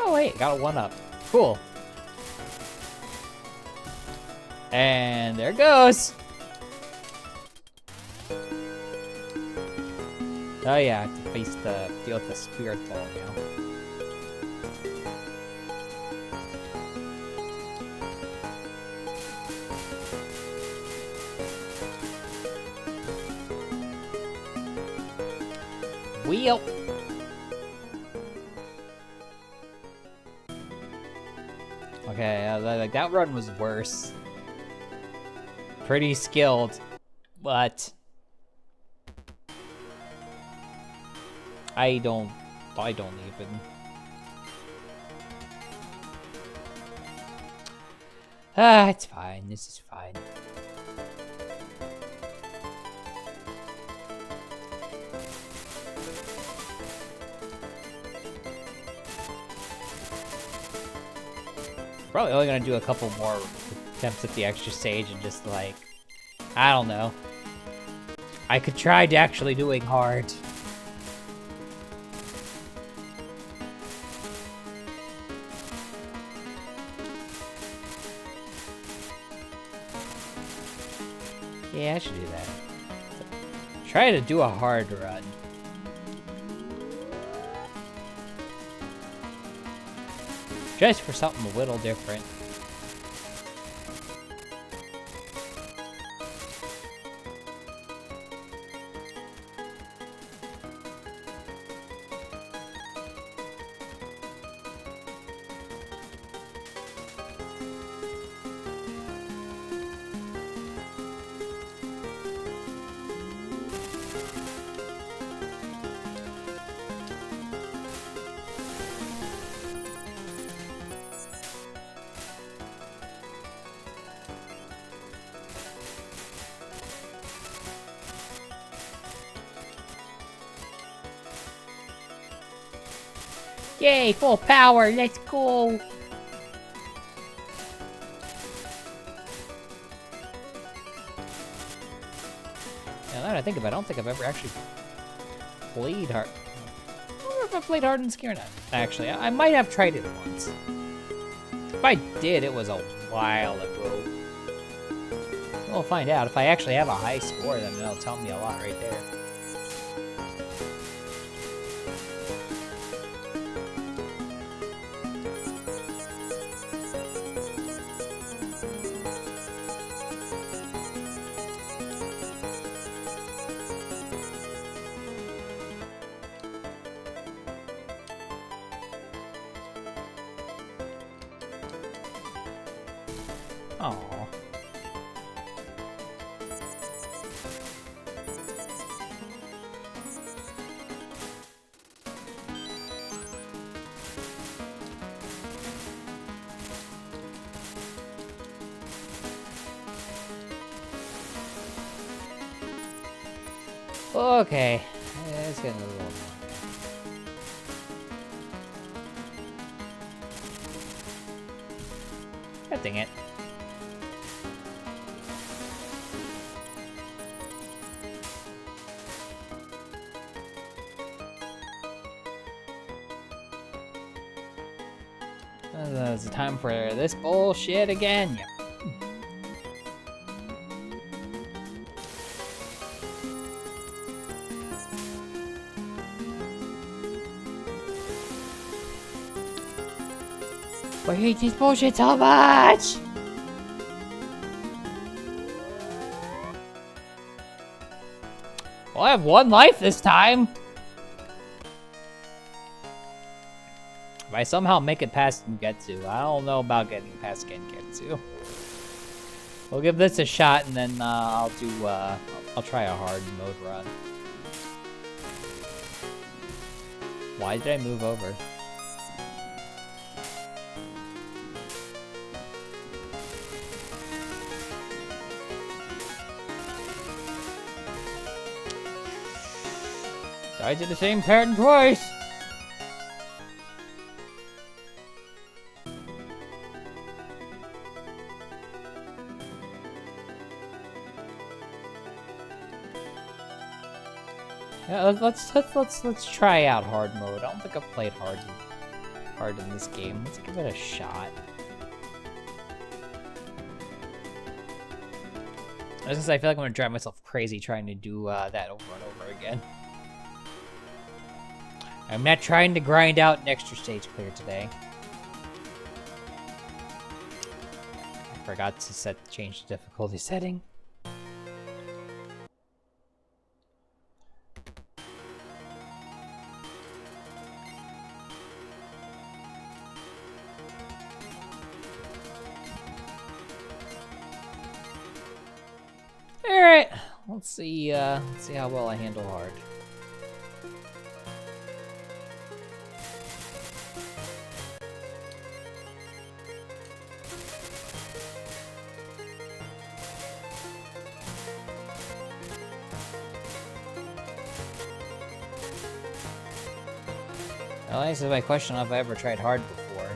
Oh wait, got a 1-up. Cool. And there it goes. Oh yeah, I have to face deal with the spirit ball now. Wheel. Okay, like that run was worse. Pretty skilled, but I don't even. Ah, it's fine. This is fine. Probably only gonna do a couple more attempts at the extra stage and just like, I don't know. I could try to actually doing hard. Yeah, I should do that. Try to do a hard run. Just for something a little different. Yay, full power, let's go! Now that I think about it, I don't think I've ever actually played hard. I don't know if I played hard and scared or not. Actually, I might have tried it once. If I did, it was a while ago. We'll find out. If I actually have a high score, then that'll tell me a lot right there. Aww. Okay, it's getting a little more. God dang it. It's time for this bullshit again. Yep. I hate this bullshit so much! Well, I have one life this time! If I somehow make it past Gengetsu, I don't know about getting past Gengetsu. We'll give this a shot, and then I'll try a hard mode run. Why did I move over? I did the same pattern twice! Yeah, let's try out hard mode. I don't think I've played hard in this game. Let's give it a shot. I was gonna say, I feel like I'm gonna drive myself crazy trying to do that over and over again. I'm not trying to grind out an extra stage clear today. I forgot to change the difficulty setting. Alright, let's see how well I handle hard. Well, I answered my question if I ever tried hard before.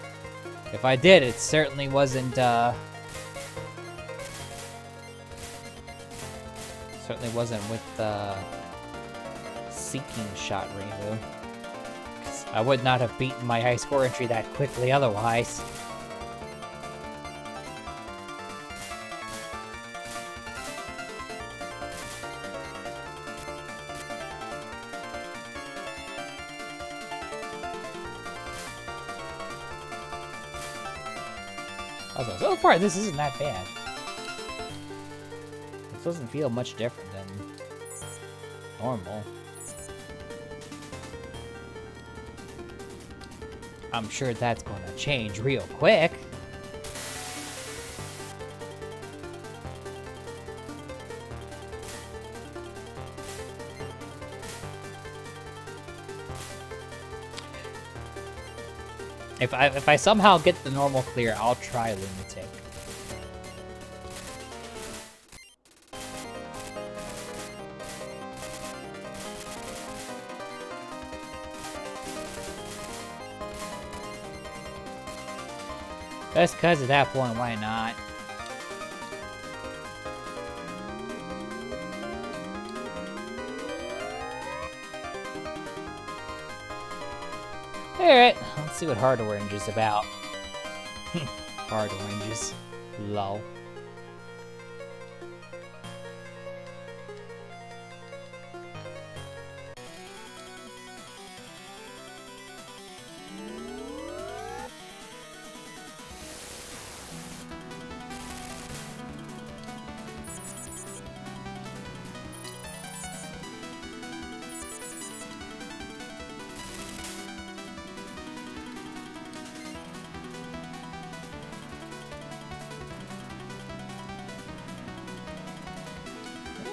If I did, it certainly wasn't, with, Seeking Shot Rainbow. 'Cause I would not have beaten my high score entry that quickly otherwise. Also, so far, this isn't that bad. This doesn't feel much different than normal. I'm sure that's going to change real quick. If I somehow get the normal clear, I'll try Lunatic. Just cause at that point, why not? Alright, let's see what Hard Orange is about. Hard Oranges. Lol.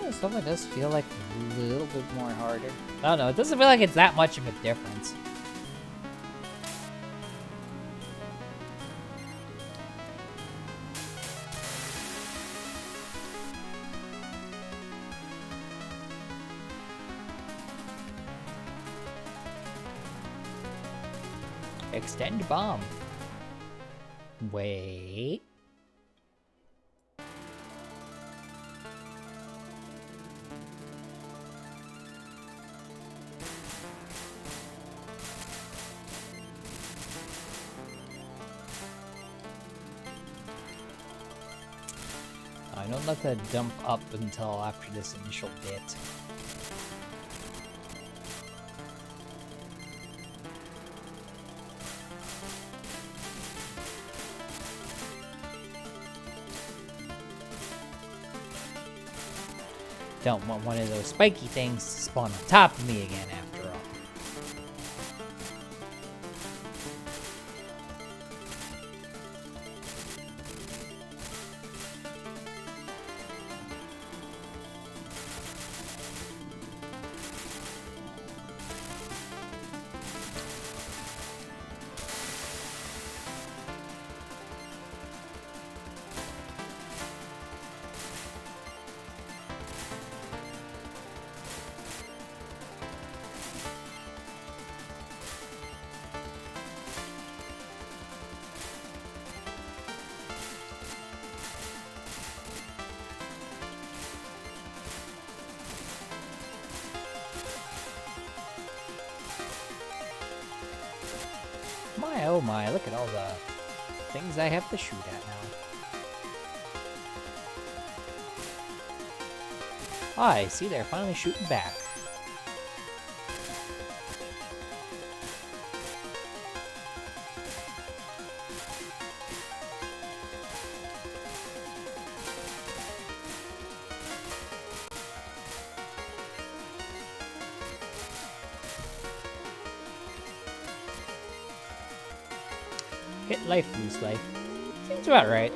This level does feel like a little bit more harder. I don't know, it doesn't feel like it's that much of a difference. Extend bomb. Wait. I don't let that dump up until after this initial bit. Don't want one of those spiky things to spawn on top of me again after all. My, oh my, look at all the things I have to shoot at now. I see they're finally shooting back. Hit life, lose life. Seems about right.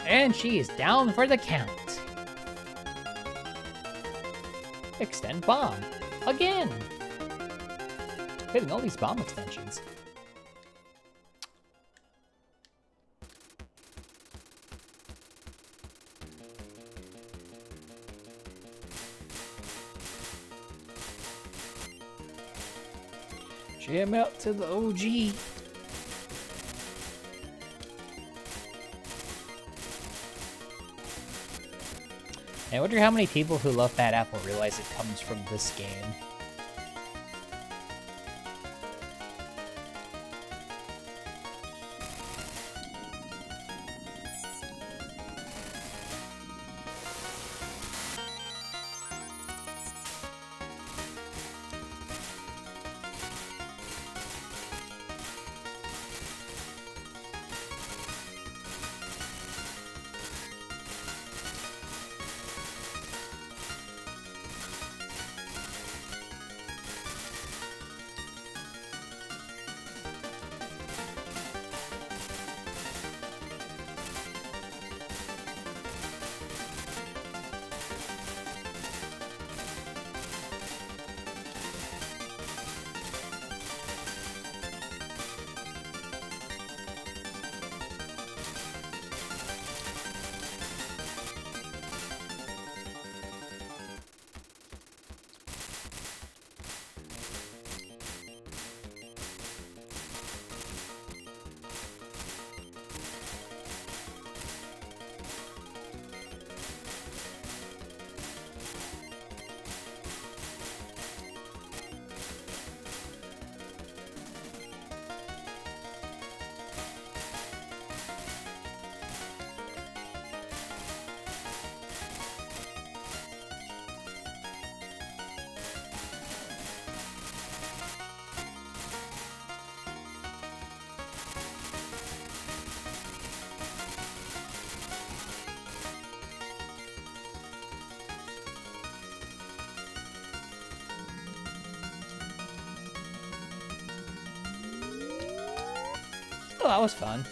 And she is down for the count. Extend bomb. Again. Hitting all these bomb extensions. Jam out to the OG. I wonder how many people who love Bad Apple realize it comes from this game. Oh, that was fun.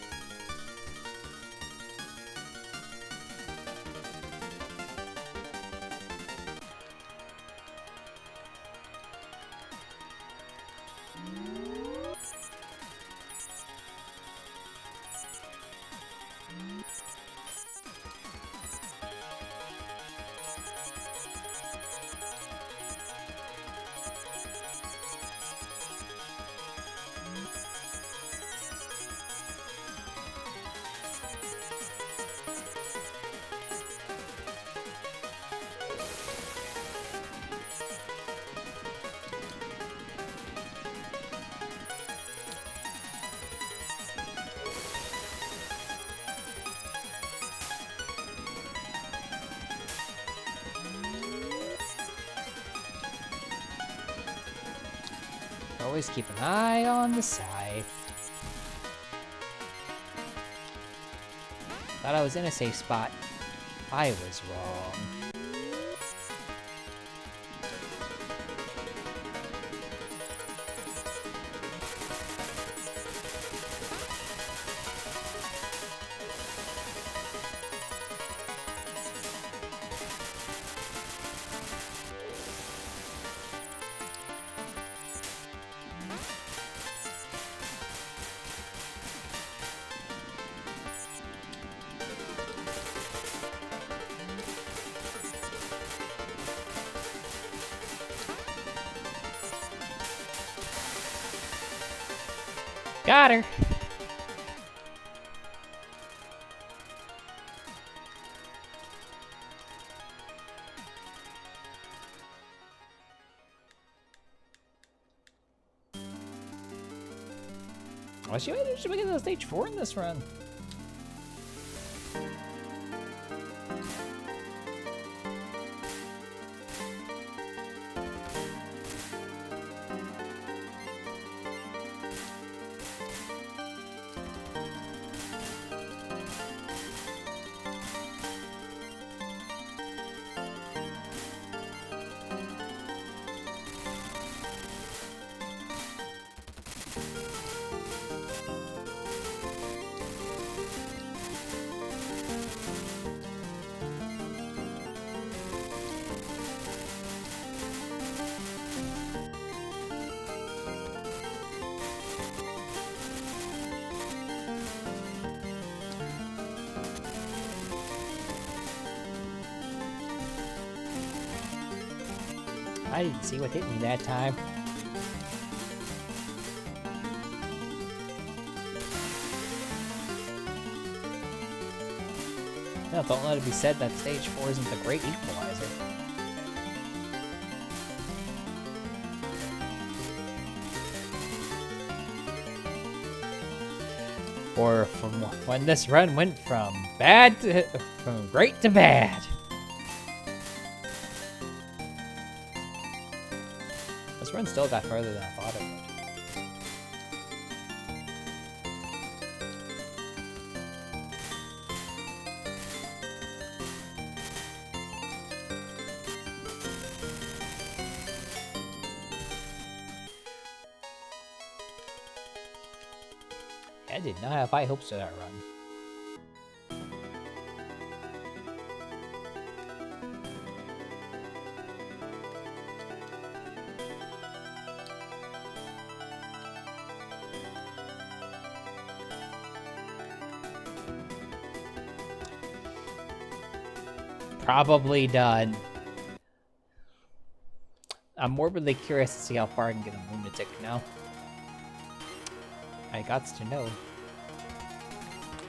Always keep an eye on the scythe. Thought I was in a safe spot. I was wrong. Got her. Well, should we get to stage 4 in this run? I didn't see what hit me that time. No, don't let it be said that stage 4 isn't the great equalizer. Or from when this run went from great to bad. This run still got further than I thought it would. I did not have high hopes for that run. Probably done. I'm morbidly curious to see how far I can get a lunatic now. I gots to know.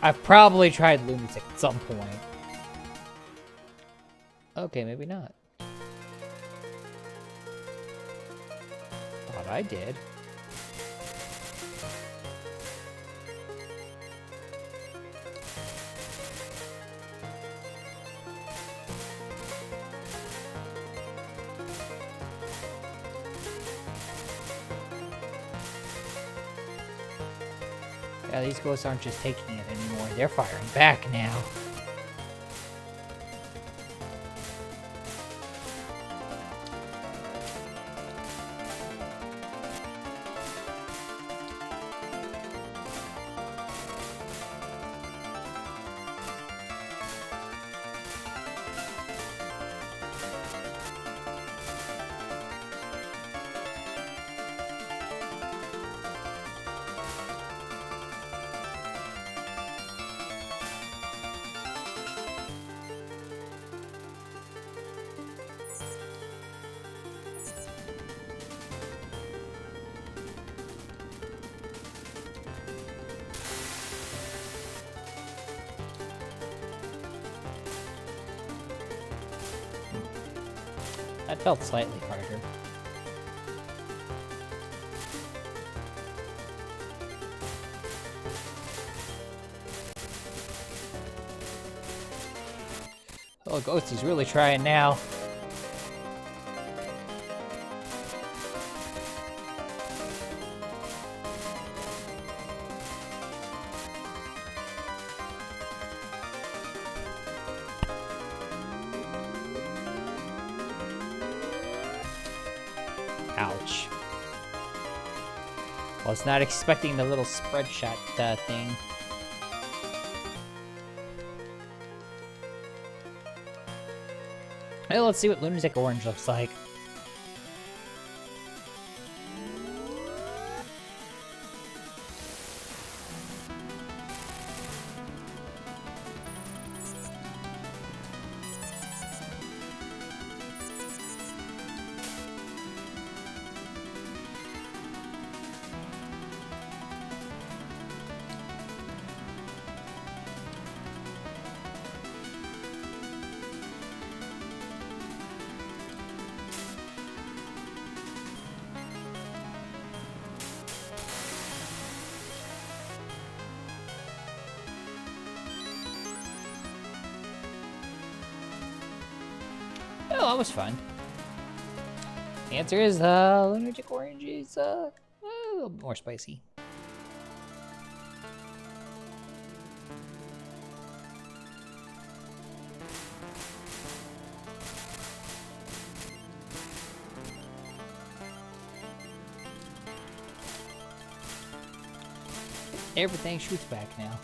I've probably tried lunatic at some point. Okay, maybe not. Thought I did. Yeah, these ghosts aren't just taking it anymore, they're firing back now. That felt slightly harder. Oh, Ghosty's really trying now. Ouch. Was not expecting the little spread shot thing. Hey, let's see what Lunatic Orange looks like. Oh, that was fun. The answer is lunatic orange is a little bit more spicy. Everything shoots back now.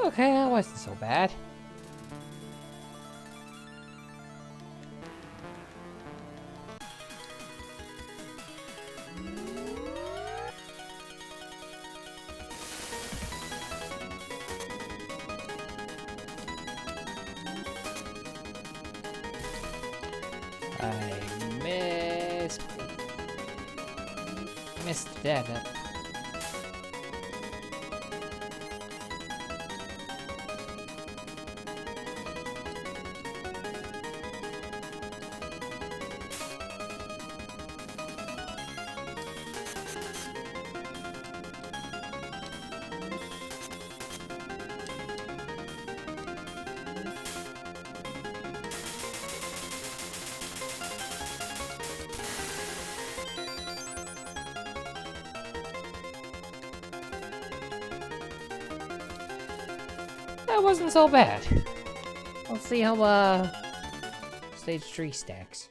Okay, that wasn't so bad. I missed that up. That wasn't so bad. Let's see how stage 3 stacks.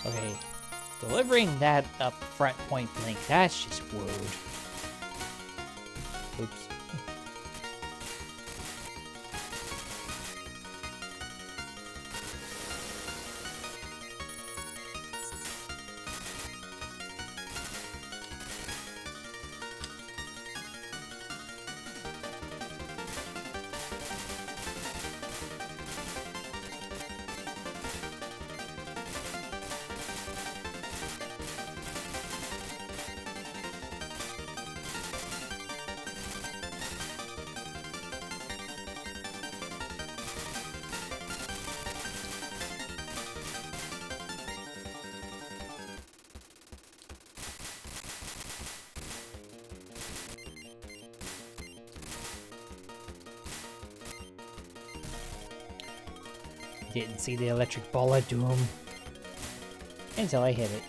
Okay, delivering that up front point blank, that's just word. Oops. Didn't see the electric ball of doom until I hit it.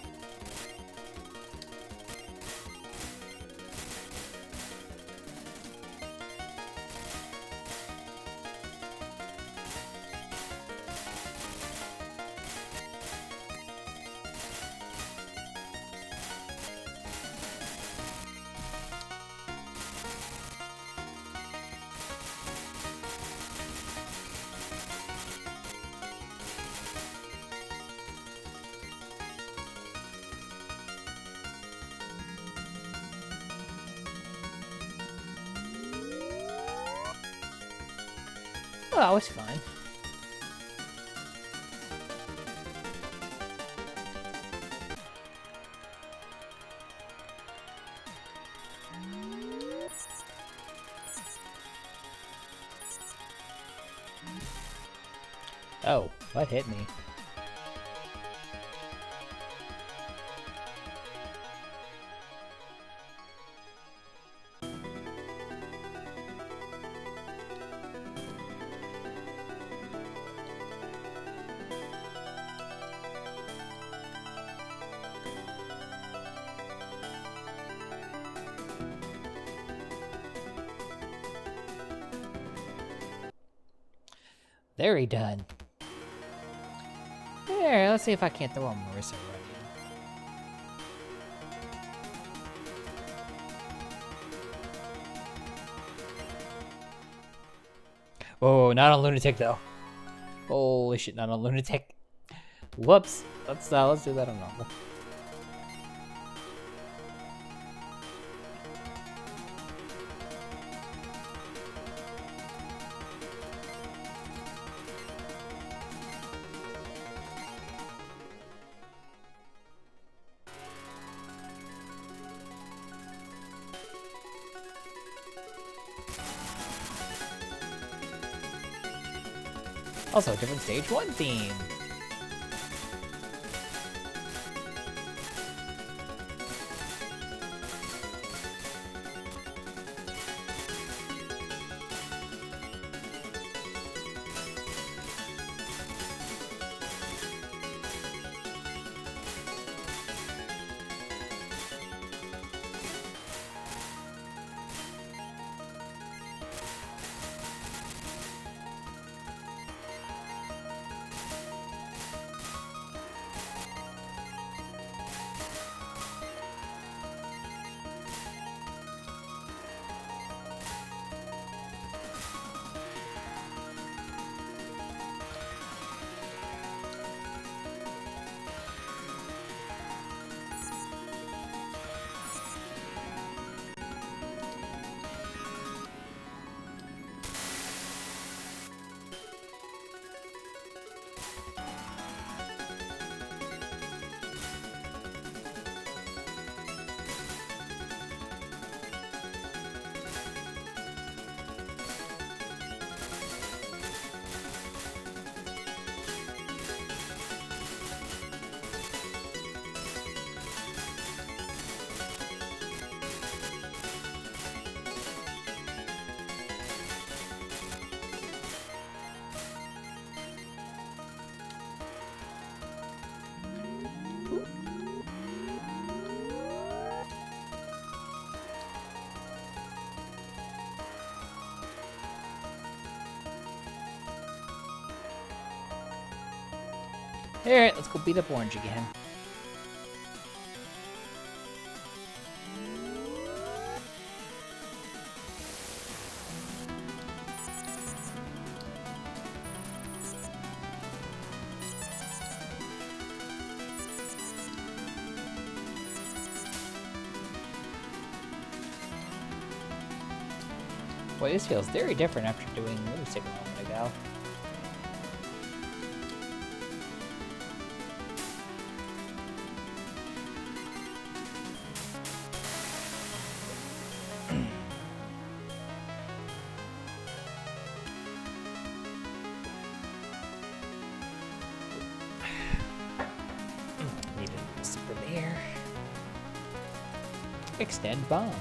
Oh, that was fun. Oh, what hit me? Very done. There, let's see if I can't throw a Marissa right now. Oh, not on Lunatic though. Holy shit, not on Lunatic. Whoops. Let's do that on normal. Also, different stage 1 theme. Alright, let's go beat up Orange again. Boy, this feels very different after doing Lunatic a moment ago. Needed a super there. Extend bomb.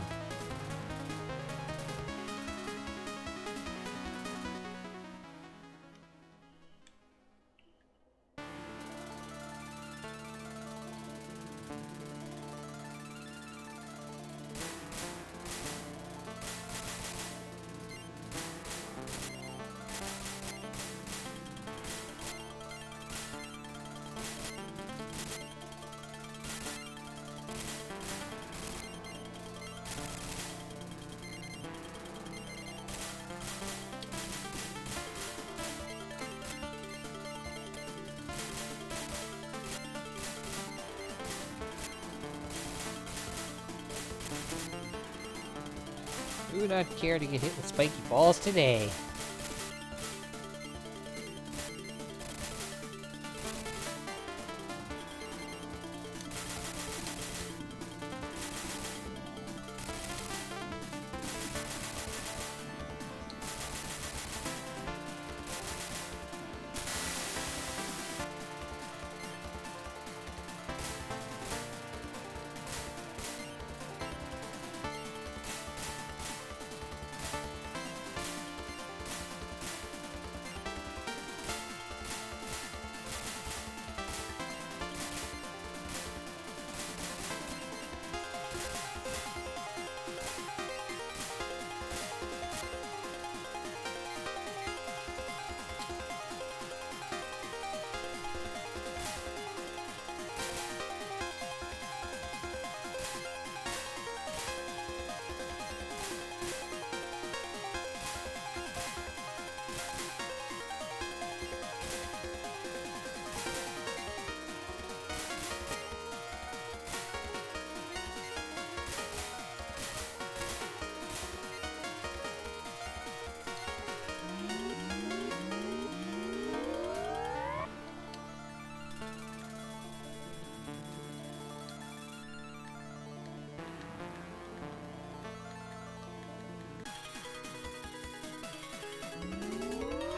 Do not care to get hit with spiky balls today.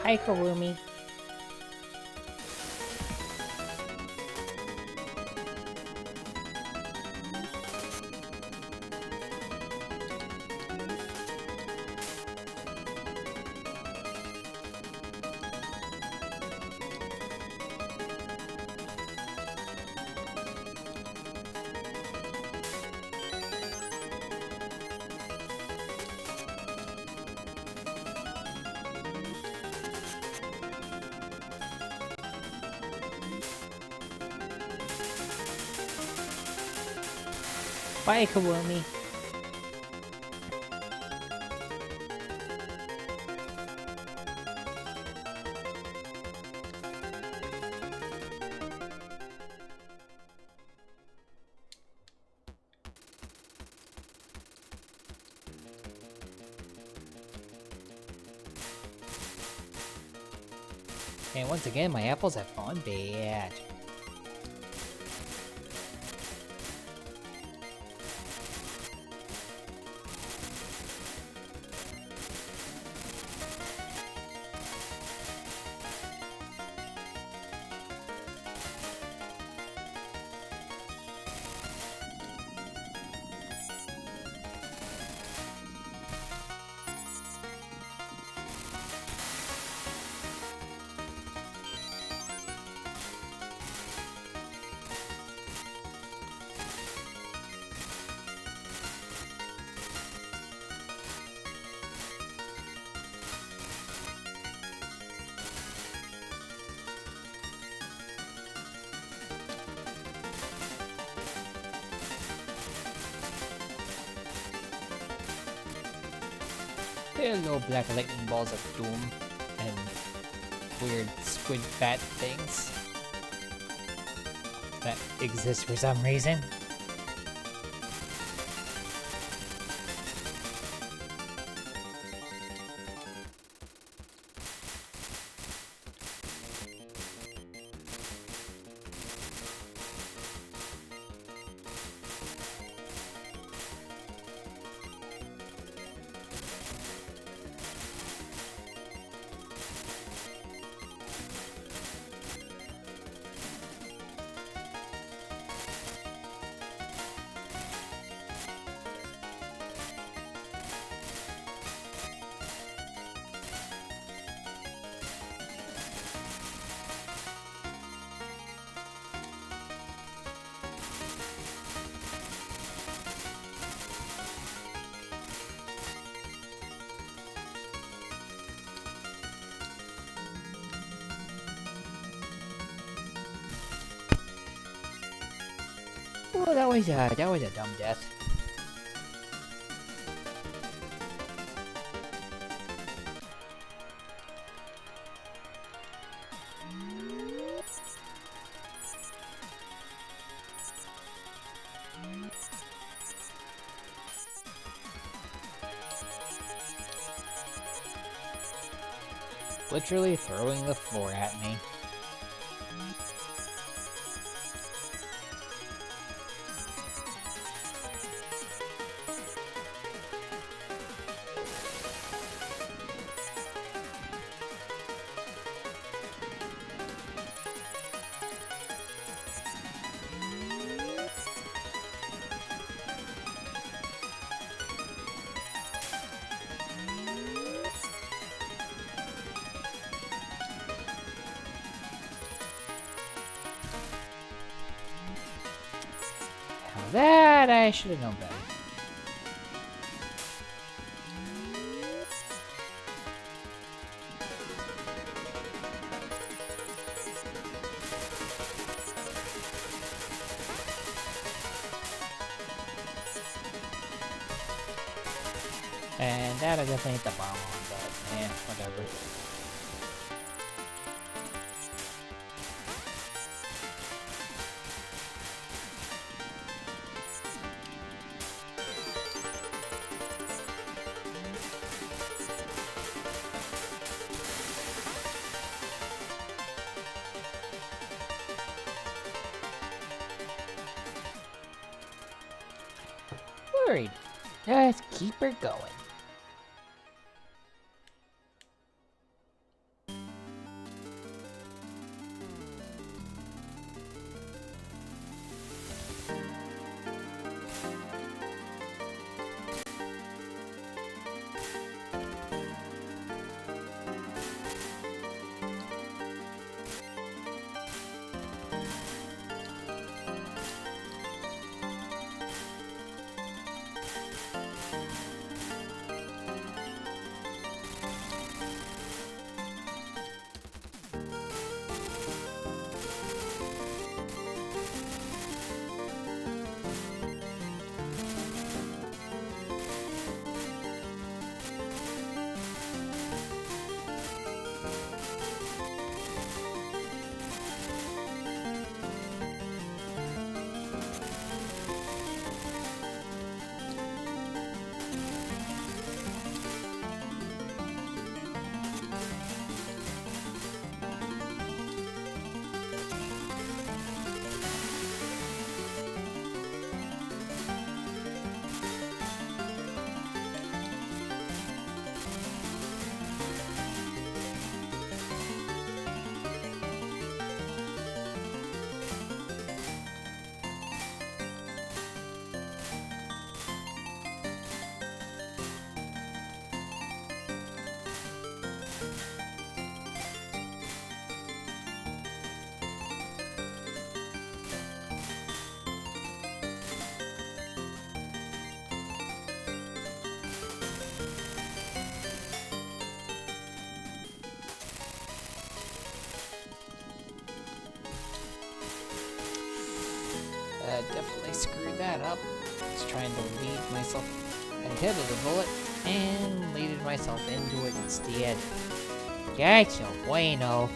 Hi, Karumi. Bye, Karumi. And once again, my apples have gone bad. Hello, black lightning balls of doom and weird squid bat things that exist for some reason. Oh, that was a dumb death. Literally throwing the floor at me. That I should have known better. And that I definitely hit the bomb on, but yeah, whatever. Worried. Let's keep her going. definitely screwed that up. I was trying to lead myself ahead of the bullet and leaded myself into it instead. Gotcha, bueno.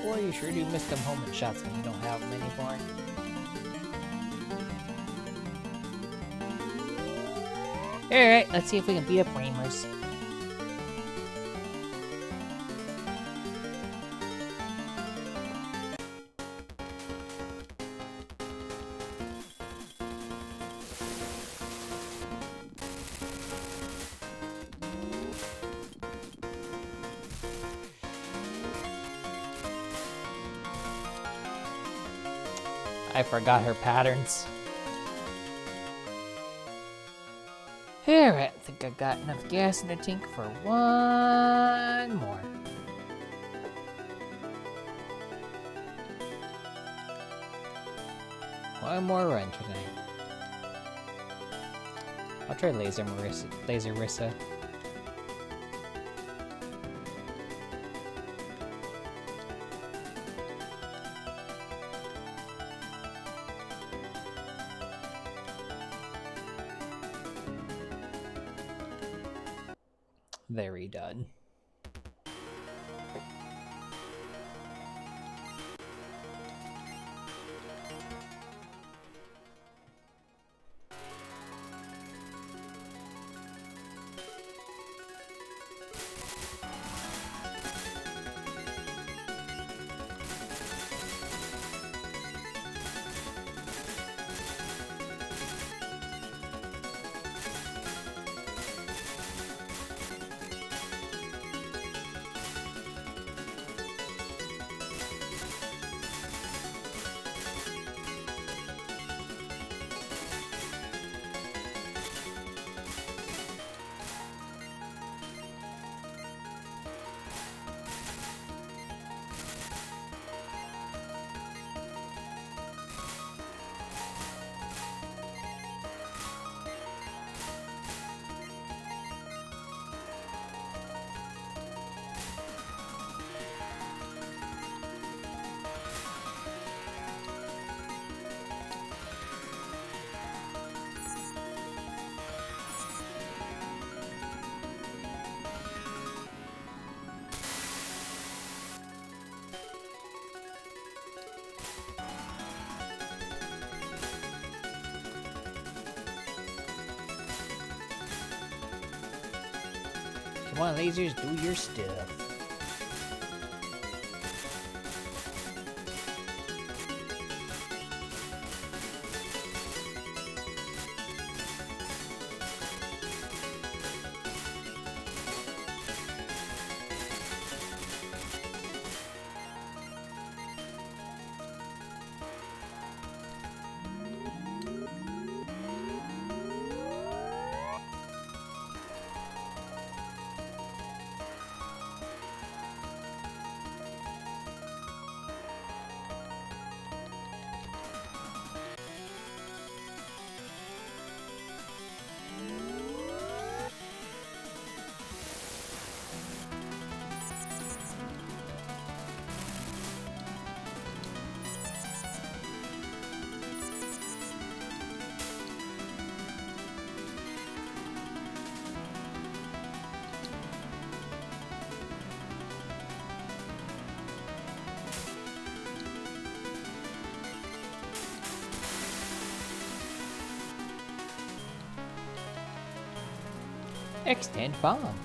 Boy, you sure do miss them homing shots when you don't have them anymore. Alright, let's see if we can beat up Reimers. I forgot her patterns. Alright, I think I got enough gas in the tank for one more. One more run tonight. I'll try Laser Rissa. Very done. Come on, lasers, do your stuff. Extend farm.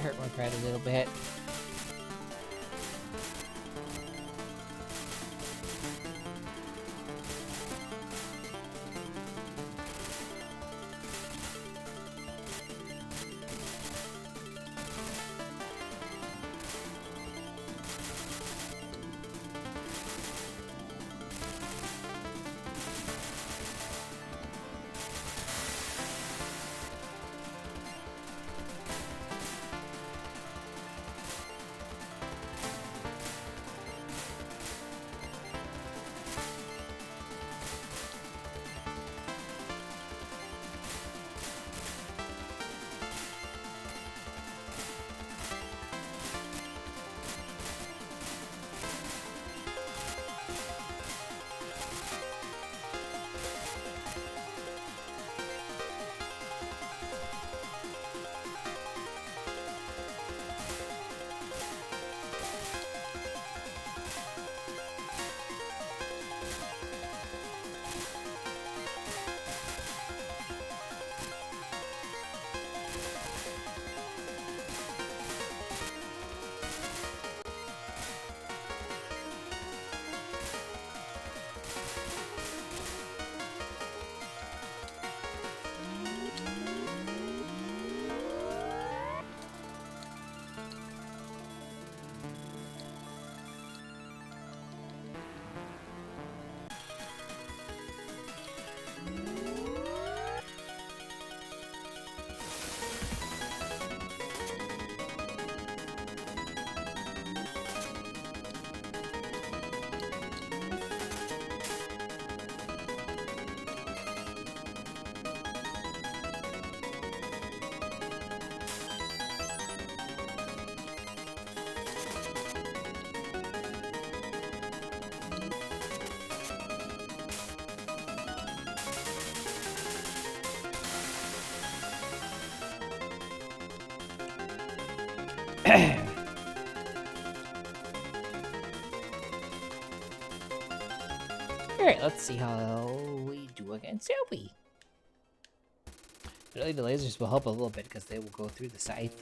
Hurt my pride a little bit. Alright, let's see how we do against Soapy. Really, the lasers will help a little bit because they will go through the scythe.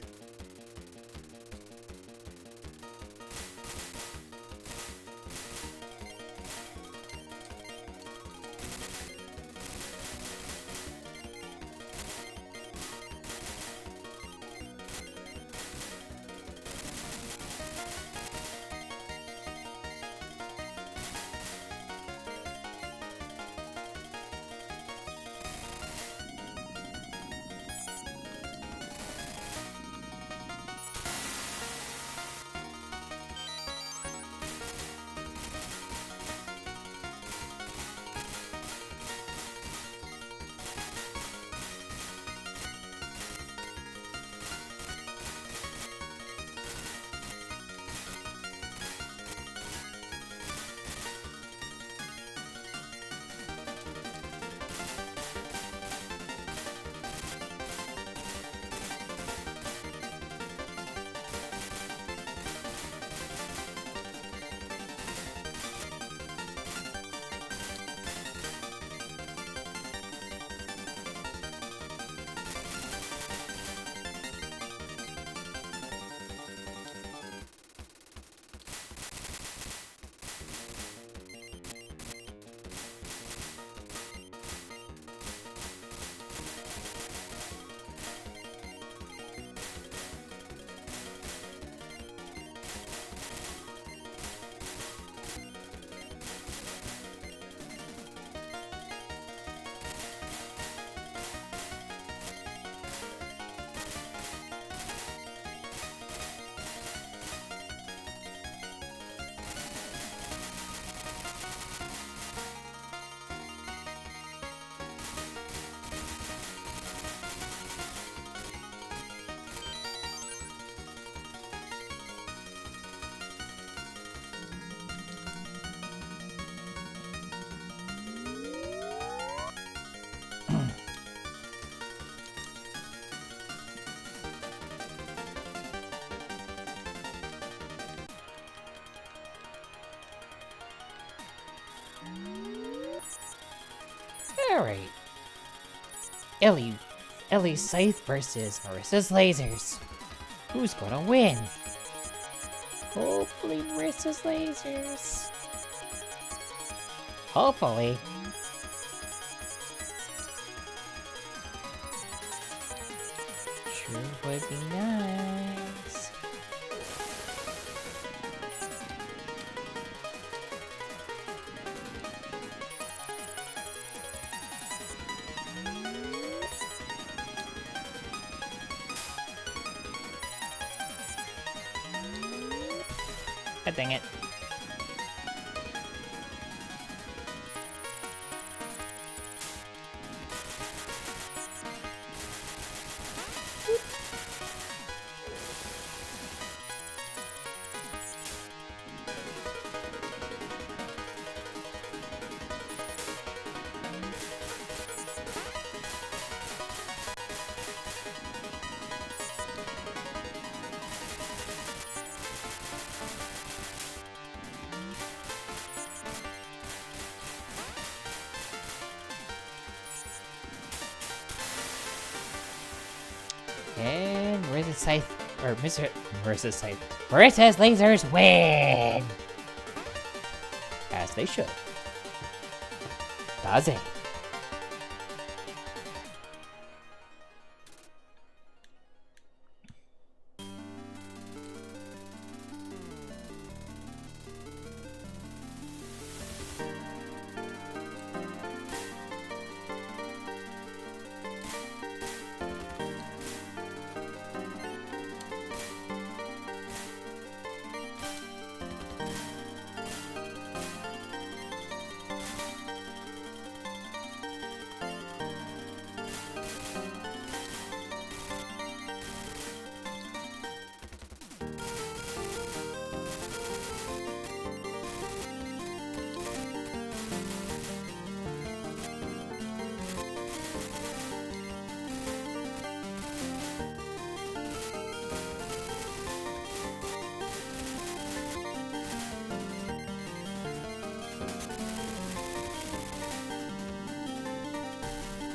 Alright. Ellie's scythe versus Marissa's lasers. Who's gonna win? Hopefully Marissa's lasers. Hopefully. Sure would be nice. God dang it. And Marissa's scythe, or Marissa's scythe. Marissa's lasers win! As they should. Daze.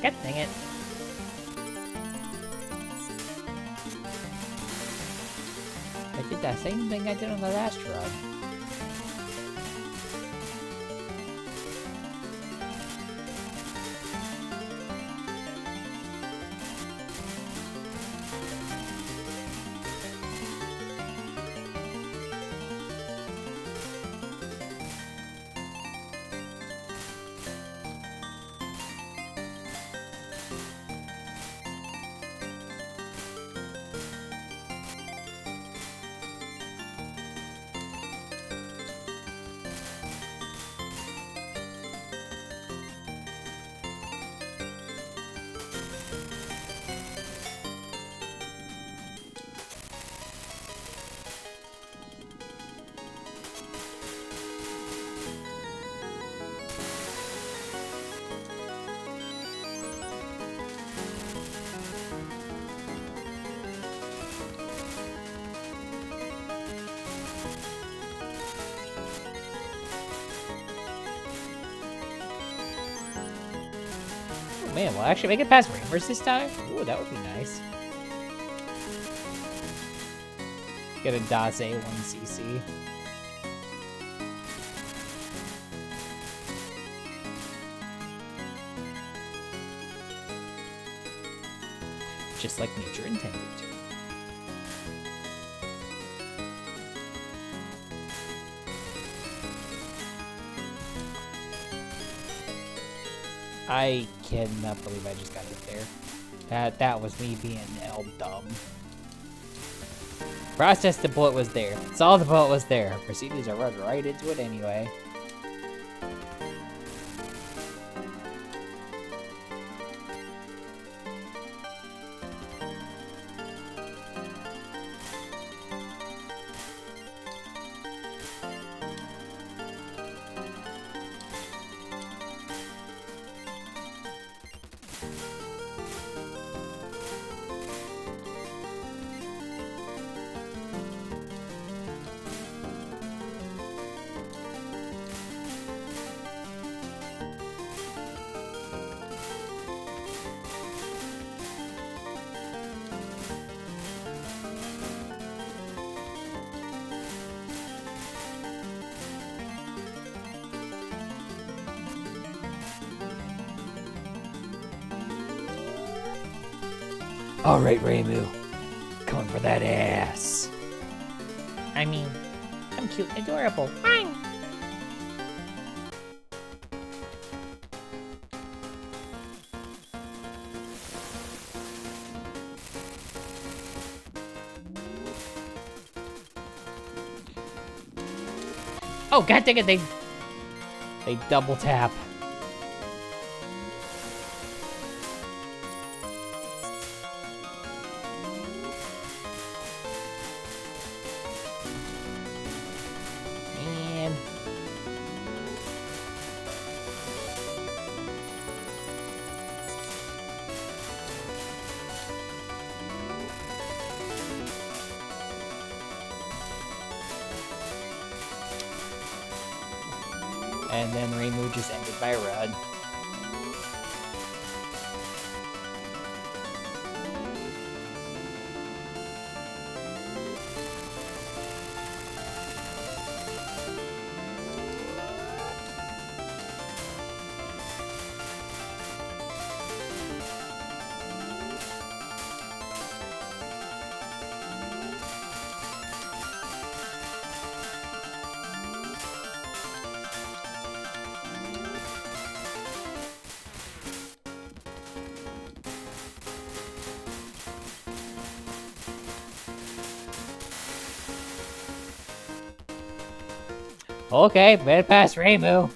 God dang it. I did that same thing I did on the last run. Man, we'll actually make it past Reavers this time? Ooh, that would be nice. Get a Daze 1cc. Just like nature intended. I cannot believe I just got hit there. That was me being dumb. Processed the bullet was there. Saw the bullet was there. Proceeded to run right into it anyway. All right, Reimu. Coming for that ass. I mean, I'm cute and adorable. Fine. Oh, god dang it, they double tap. Man. And then Reimu just ended by Rud. Okay, better pass Reimu.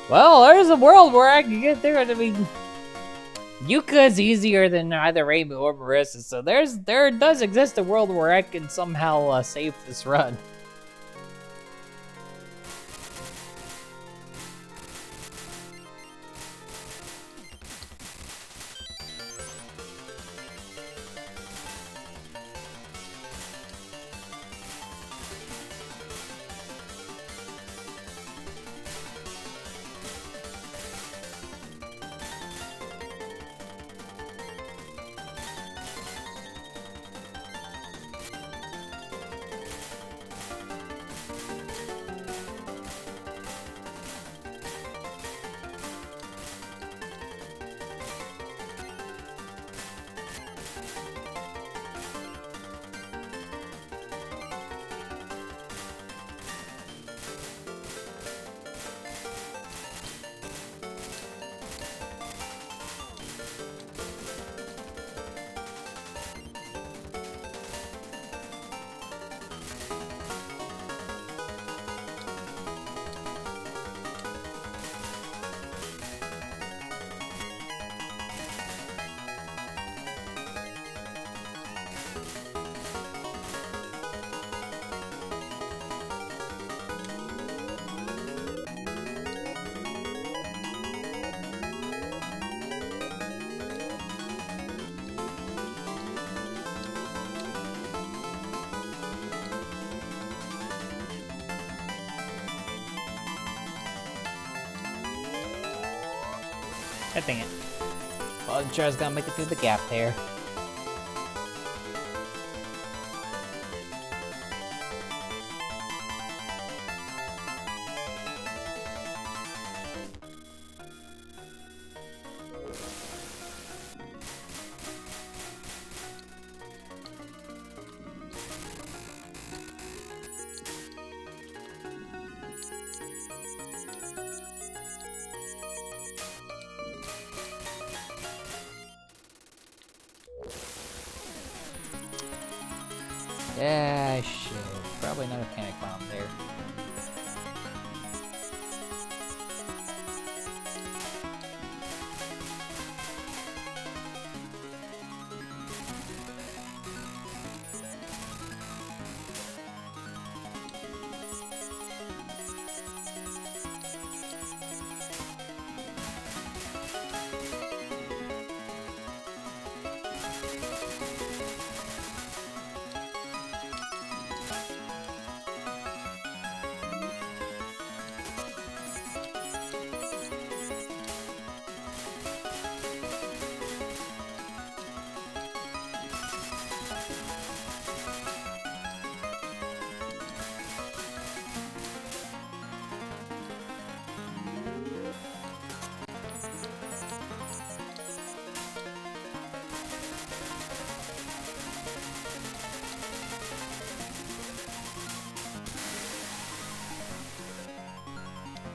Well, there's a world where I can get there. I mean, Yuka's easier than either Reimu or Marissa, so there does exist a world where I can somehow save this run. God dang it. Well, I'm sure I was gonna make it through the gap there. Yeah, shit. Probably not a panic bomb there.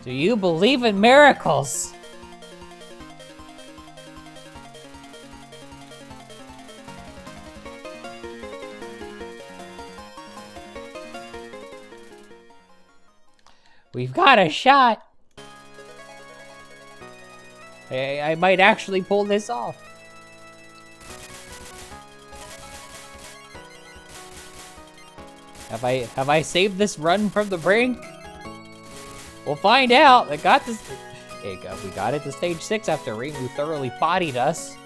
Do you believe in miracles? We've got a shot. I might actually pull this off. Have I saved this run from the brink? We'll find out. I got this. We got it to stage 6 after Ringu thoroughly bodied us.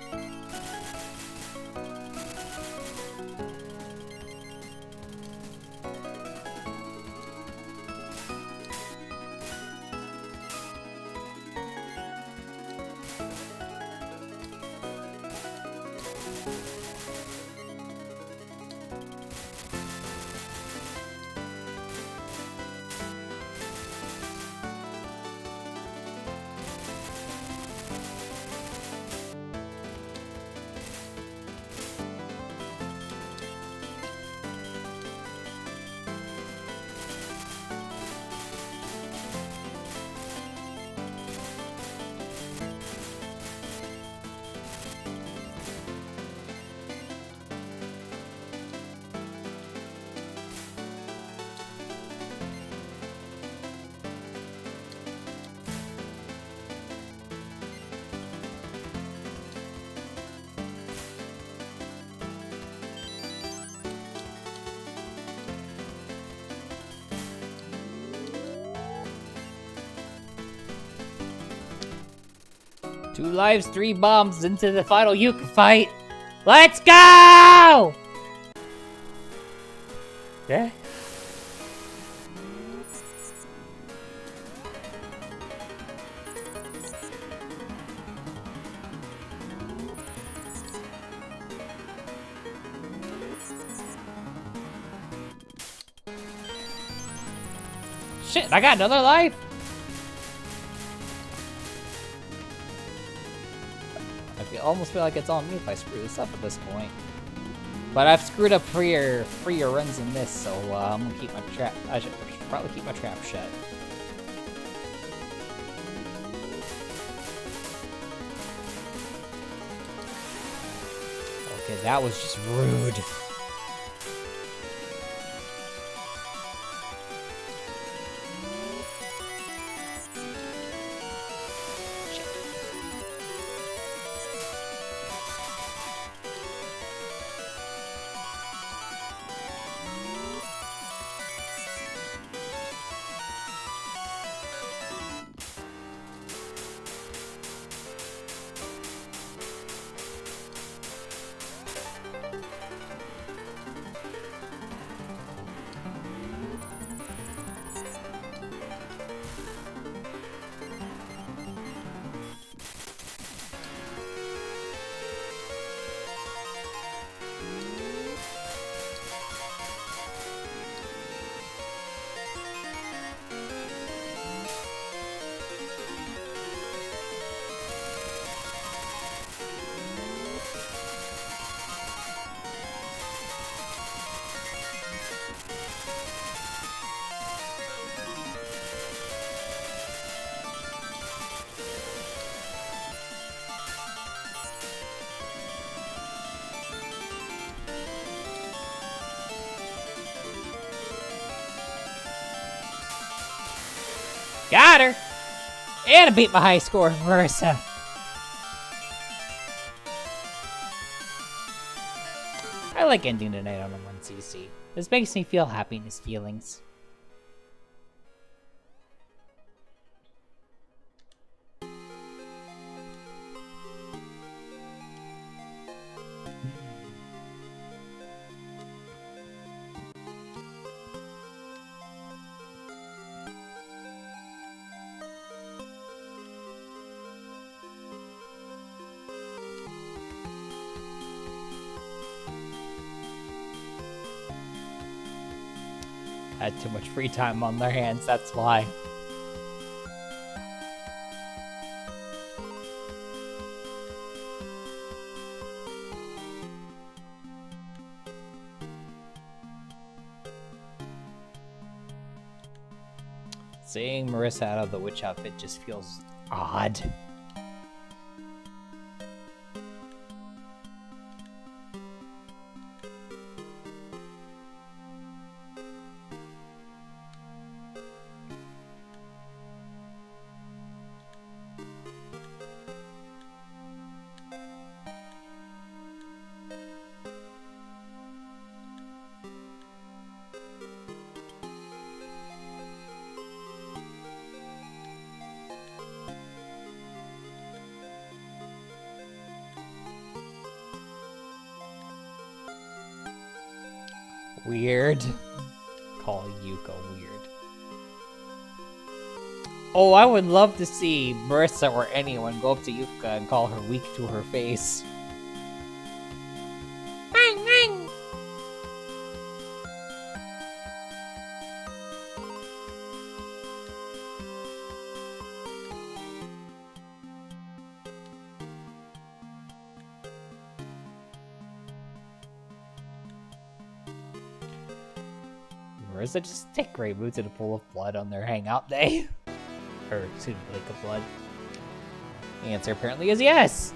Two lives, 3 bombs into the final Yuka fight. Let's go! Yeah. Shit, I got another life? I almost feel like it's on me if I screw this up at this point. But I've screwed up freer runs in this, so I'm gonna keep my trap. I should probably keep my trap shut. Okay, that was just rude. Got her! And I beat my high score, Marissa. I like ending the night on a 1cc. This makes me feel happiness feelings. Had too much free time on their hands, that's why. Seeing Marissa out of the witch outfit just feels odd. Weird. Calling Yuko weird. Oh, I would love to see Marissa or anyone go up to Yuka and call her weak to her face. Marissa just take Great Mood to the pool of blood on their hangout day. Or, excuse me, Lake of Blood. The answer apparently is yes!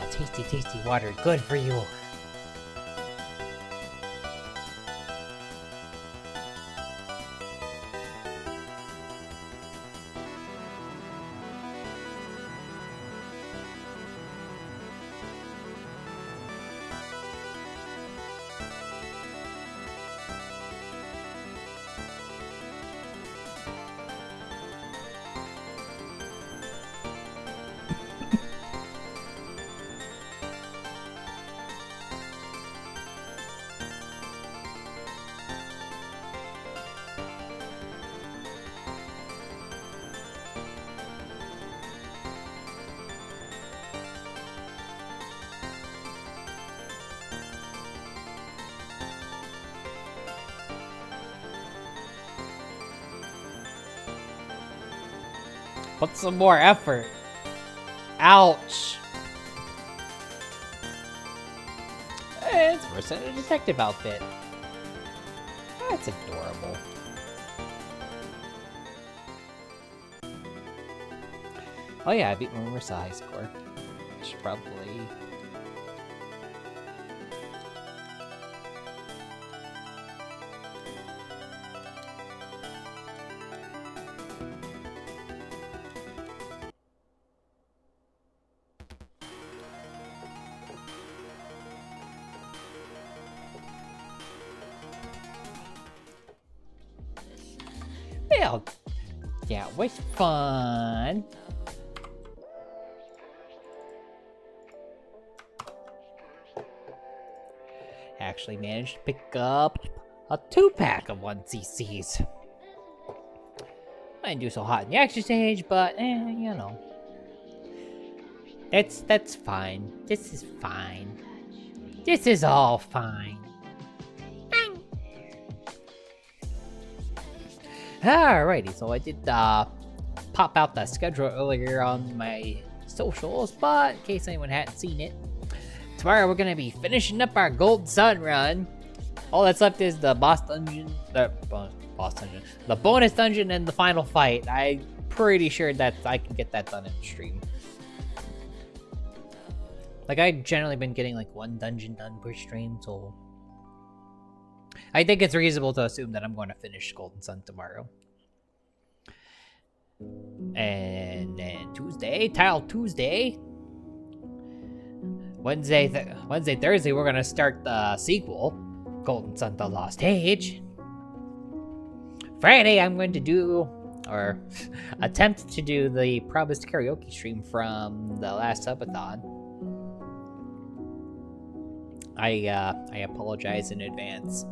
Tasty, tasty water, good for you. Put some more effort. Ouch. Hey, it's worse than a detective outfit. That's adorable. Oh yeah, I beat my Marissa high score. I should probably... Well, yeah, it was fun. Actually managed to pick up a 2-pack of 1cc's. I didn't do so hot in the extra stage, but you know. That's fine. This is fine. This is all fine. Alrighty, so I did pop out the schedule earlier on my socials, but in case anyone hadn't seen it, tomorrow we're gonna be finishing up our Gold Sun run. All that's left is the boss dungeon, the bonus dungeon, and the final fight. I'm pretty sure that I can get that done in the stream. Like, I've generally been getting like 1 dungeon done per stream, so I think it's reasonable to assume that I'm going to finish Golden Sun tomorrow. And then Tuesday, Tile Tuesday. Wednesday, Thursday, we're going to start the sequel, Golden Sun The Lost Age. Friday, I'm going to do, or attempt to do, the promised karaoke stream from the last subathon. I apologize in advance.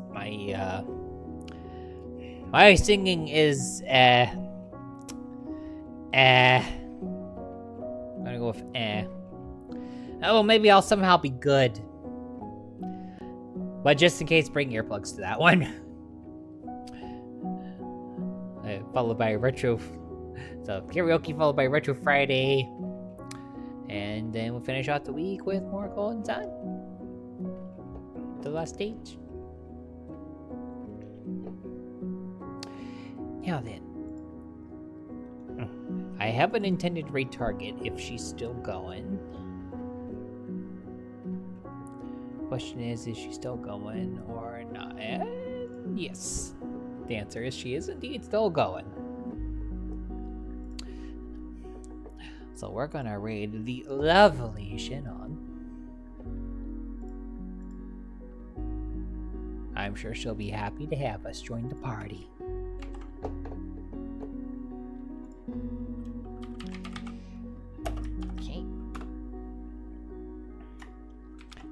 My singing is gonna go with eh. Oh, maybe I'll somehow be good. But just in case, bring earplugs to that one. Followed by retro. So karaoke followed by Retro Friday. And then we'll finish out the week with more Golden Sun. The last stage. Now then. I have an intended raid target if she's still going. Question is she still going or not? And yes. The answer is she is indeed still going. So we're gonna raid the lovely Shinon. I'm sure she'll be happy to have us join the party.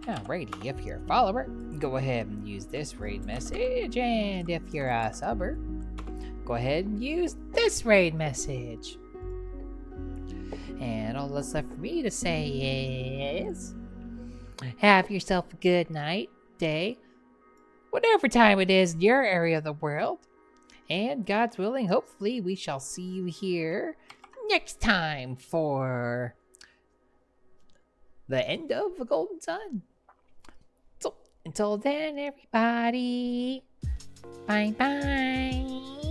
Alrighty, if you're a follower, go ahead and use this raid message, and if you're a subber, go ahead and use this raid message. And all that's left for me to say is, have yourself a good night, day, whatever time it is in your area of the world, and God's willing, hopefully we shall see you here next time for the end of the Golden Sun. So, until then, everybody, bye-bye.